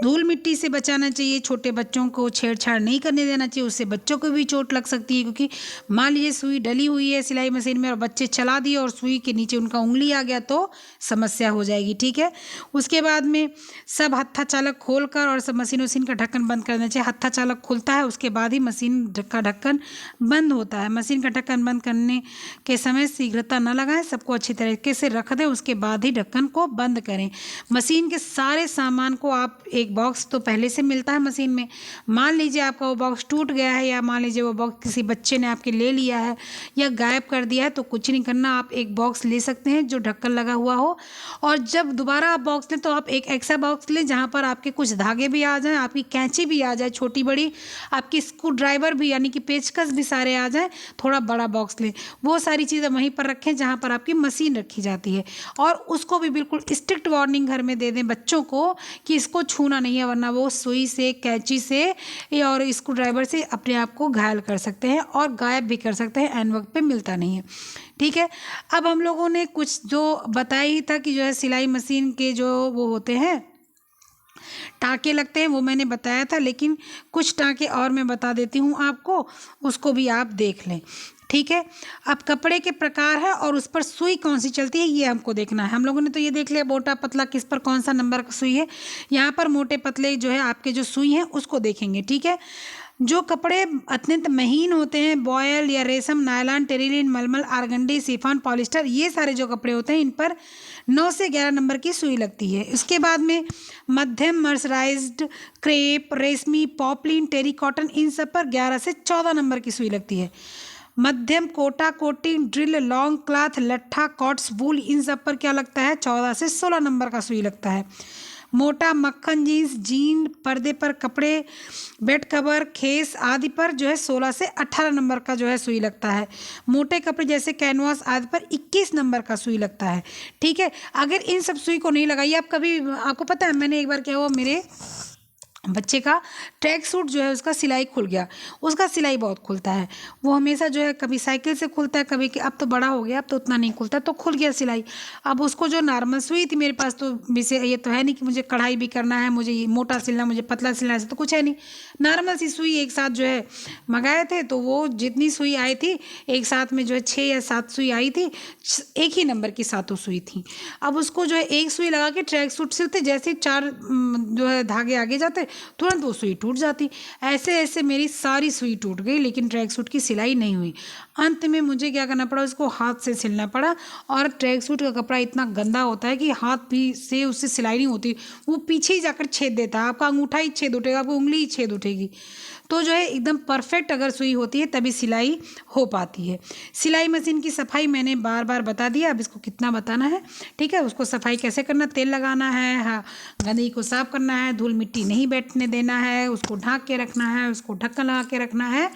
धूल मिट्टी से बचाना चाहिए, छोटे बच्चों को छेड़छाड़ नहीं करने देना चाहिए, उससे बच्चों को भी चोट लग सकती है। क्योंकि मान लीजिए सुई डली हुई है सिलाई मशीन में और बच्चे चला दिए और सुई के नीचे उनका उंगली आ गया तो समस्या हो जाएगी, ठीक है। उसके बाद में सब हत्था चालक खोल कर और सब मशीन वशीन का ढक्कन बंद कर देना चाहिए। हत्था चालक खुलता है उसके बाद ही मशीन का ढक्कन बंद होता है। मशीन का ढक्कन बंद करने के समय शीघ्रता न लगाएं, सबको अच्छी तरीके से रख दें, उसके बाद ही ढक्कन को बंद करें। मशीन के सारे सामान को आप एक बॉक्स तो पहले से मिलता है मशीन में, मान लीजिए आपका वो बॉक्स टूट गया है या मान लीजिए वो बॉक्स किसी बच्चे ने आपके ले लिया है या गायब कर दिया है, तो कुछ नहीं करना, आप एक बॉक्स ले सकते हैं जो ढक्कन लगा हुआ हो। और जब दोबारा आप बॉक्स लें तो आप एक एक्स्ट्रा बॉक्स लें जहाँ पर आपके कुछ धागे भी आ जाएं, आपकी कैंची भी आ जाए छोटी बड़ी, आपकी स्क्रू ड्राइवर भी यानी कि पेचकस भी सारे आ जाएं, थोड़ा बड़ा बॉक्स लें। वो सारी चीज़ें वहीं पर रखें जहाँ पर आपकी मशीन रखी जाती है, और उसको भी बिल्कुल स्ट्रिक्ट वार्निंग घर में दे दें बच्चों को कि इसको छूना नहीं है, वरना वो सुई से, कैंची से और स्क्रू ड्राइवर से अपने आप को घायल कर सकते हैं और गायब भी कर सकते हैं, एन वक्त पे मिलता नहीं है, ठीक है। अब हम लोगों ने कुछ जो बताया ही था कि जो है सिलाई मशीन के जो वो होते हैं टाँके लगते हैं, वो मैंने बताया था, लेकिन कुछ टाँके और मैं बता देती हूँ आपको, उसको भी आप देख लें, ठीक है। अब कपड़े के प्रकार है और उस पर सुई कौन सी चलती है ये हमको देखना है। हम लोगों ने तो ये देख लिया मोटा पतला किस पर कौन सा नंबर का सुई है, यहाँ पर मोटे पतले जो है आपके जो सुई हैं उसको देखेंगे, ठीक है। जो कपड़े अत्यंत महीन होते हैं, बॉयल या रेशम, नायलॉन, टेरिलिन, मलमल, आर्गंडी, शिफॉन, पॉलिस्टर, ये सारे जो कपड़े होते हैं इन पर 9 से 11 नंबर की सुई लगती है। इसके बाद में मध्यम, मर्सराइज्ड, क्रेप, रेशमी, पॉपलिन, टेरी कॉटन, इन सब पर 11 से 14 नंबर की सुई लगती है। मध्यम, Kota, coating, drill, long cloth, लट्ठा, कॉट्स, वूल, इन सब पर क्या लगता है 14 से 16 नंबर का सुई लगता है। मोटा मक्खन जीन्स, जीन, पर्दे पर कपड़े, बेड कवर, खेस आदि पर जो है 16 से 18 नंबर का जो है सुई लगता है। मोटे कपड़े जैसे कैनवास आदि पर 21 नंबर का सुई लगता है। ठीक है, अगर इन सब सुई को नहीं लगाई आप कभी, आपको पता है मैंने एक बार क्या हुआ, मेरे बच्चे का ट्रैक सूट जो है उसका सिलाई खुल गया। उसका सिलाई बहुत खुलता है, वो हमेशा जो है कभी साइकिल से खुलता है, कभी अब तो बड़ा हो गया, अब तो उतना नहीं खुलता, तो खुल गया सिलाई। अब उसको जो नॉर्मल सुई थी मेरे पास, तो विषय ये तो है नहीं कि मुझे कढ़ाई भी करना है, मुझे ये मोटा सिलना, मुझे पतला सिलना, ऐसा तो कुछ है नहीं। नॉर्मल सी सुई एक साथ जो है मंगाए थे, तो वो जितनी सुई आई थी एक साथ में जो है 6 या 7 सुई आई थी, एक ही नंबर की सातों सुई थी। अब उसको जो है एक सुई लगा के ट्रैक सूट सिलते, जैसे 4 जो है धागे आगे जाते तुरंत वो सुई टूट जाती। ऐसे ऐसे मेरी सारी सुई टूट गई, लेकिन ट्रैक सूट की सिलाई नहीं हुई। अंत में मुझे क्या करना पड़ा, उसको हाथ से सिलना पड़ा। और ट्रैक सूट का कपड़ा इतना गंदा होता है कि हाथ भी से उससे सिलाई नहीं होती, वो पीछे ही जाकर छेद देता है, आपका अंगूठा ही छेद उठेगा, आपकी उंगली ही छेद उठेगी। तो जो है एकदम परफेक्ट अगर सुई होती है तभी सिलाई हो पाती है। सिलाई मशीन की सफाई मैंने बार बार बता दिया, अब इसको कितना बताना है। ठीक है, उसको सफाई कैसे करना, तेल लगाना है, हाँ, गंदगी को साफ करना है, धूल मिट्टी नहीं बैठने देना है, उसको ढक के रखना है, उसको ढक्कन लगा के रखना है,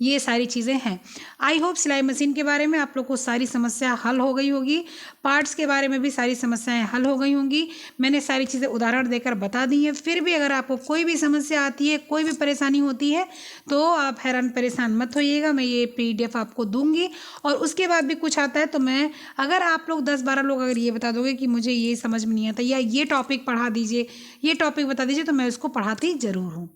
ये सारी चीज़ें हैं। आई होप सिलाई मशीन के बारे में आप लोग को सारी समस्या हल हो गई होगी, पार्ट्स के बारे में भी सारी समस्याएं हल हो गई होंगी। मैंने सारी चीज़ें उदाहरण देकर बता दी हैं। फिर भी अगर आपको कोई भी समस्या आती है, कोई भी परेशानी होती है, तो आप हैरान परेशान मत होइएगा, मैं ये PDF आपको दूंगी। और उसके बाद भी कुछ आता है तो मैं, अगर आप लोग 10-12 लोग अगर ये बता दोगे कि मुझे ये समझ में नहीं आता या ये टॉपिक पढ़ा दीजिए, ये टॉपिक बता दीजिए, तो मैं उसको पढ़ाती ज़रूर हूँ।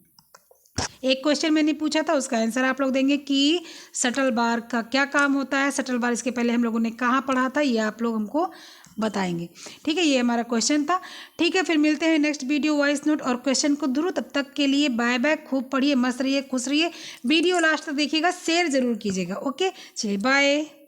एक क्वेश्चन मैंने पूछा था, उसका आंसर आप लोग देंगे कि शटल बार का क्या काम होता है। शटल बार इसके पहले हम लोगों ने कहाँ पढ़ा था, ये आप लोग हमको बताएंगे। ठीक है, ये हमारा क्वेश्चन था। ठीक है, फिर मिलते हैं नेक्स्ट वीडियो वॉइस नोट और क्वेश्चन को ध्रुव। तब तक के लिए बाय बाय, खूब पढ़िए, मस्त रहिए, खुश रहिए। वीडियो लास्ट तक देखिएगा, शेयर जरूर कीजिएगा। ओके, चलिए बाय।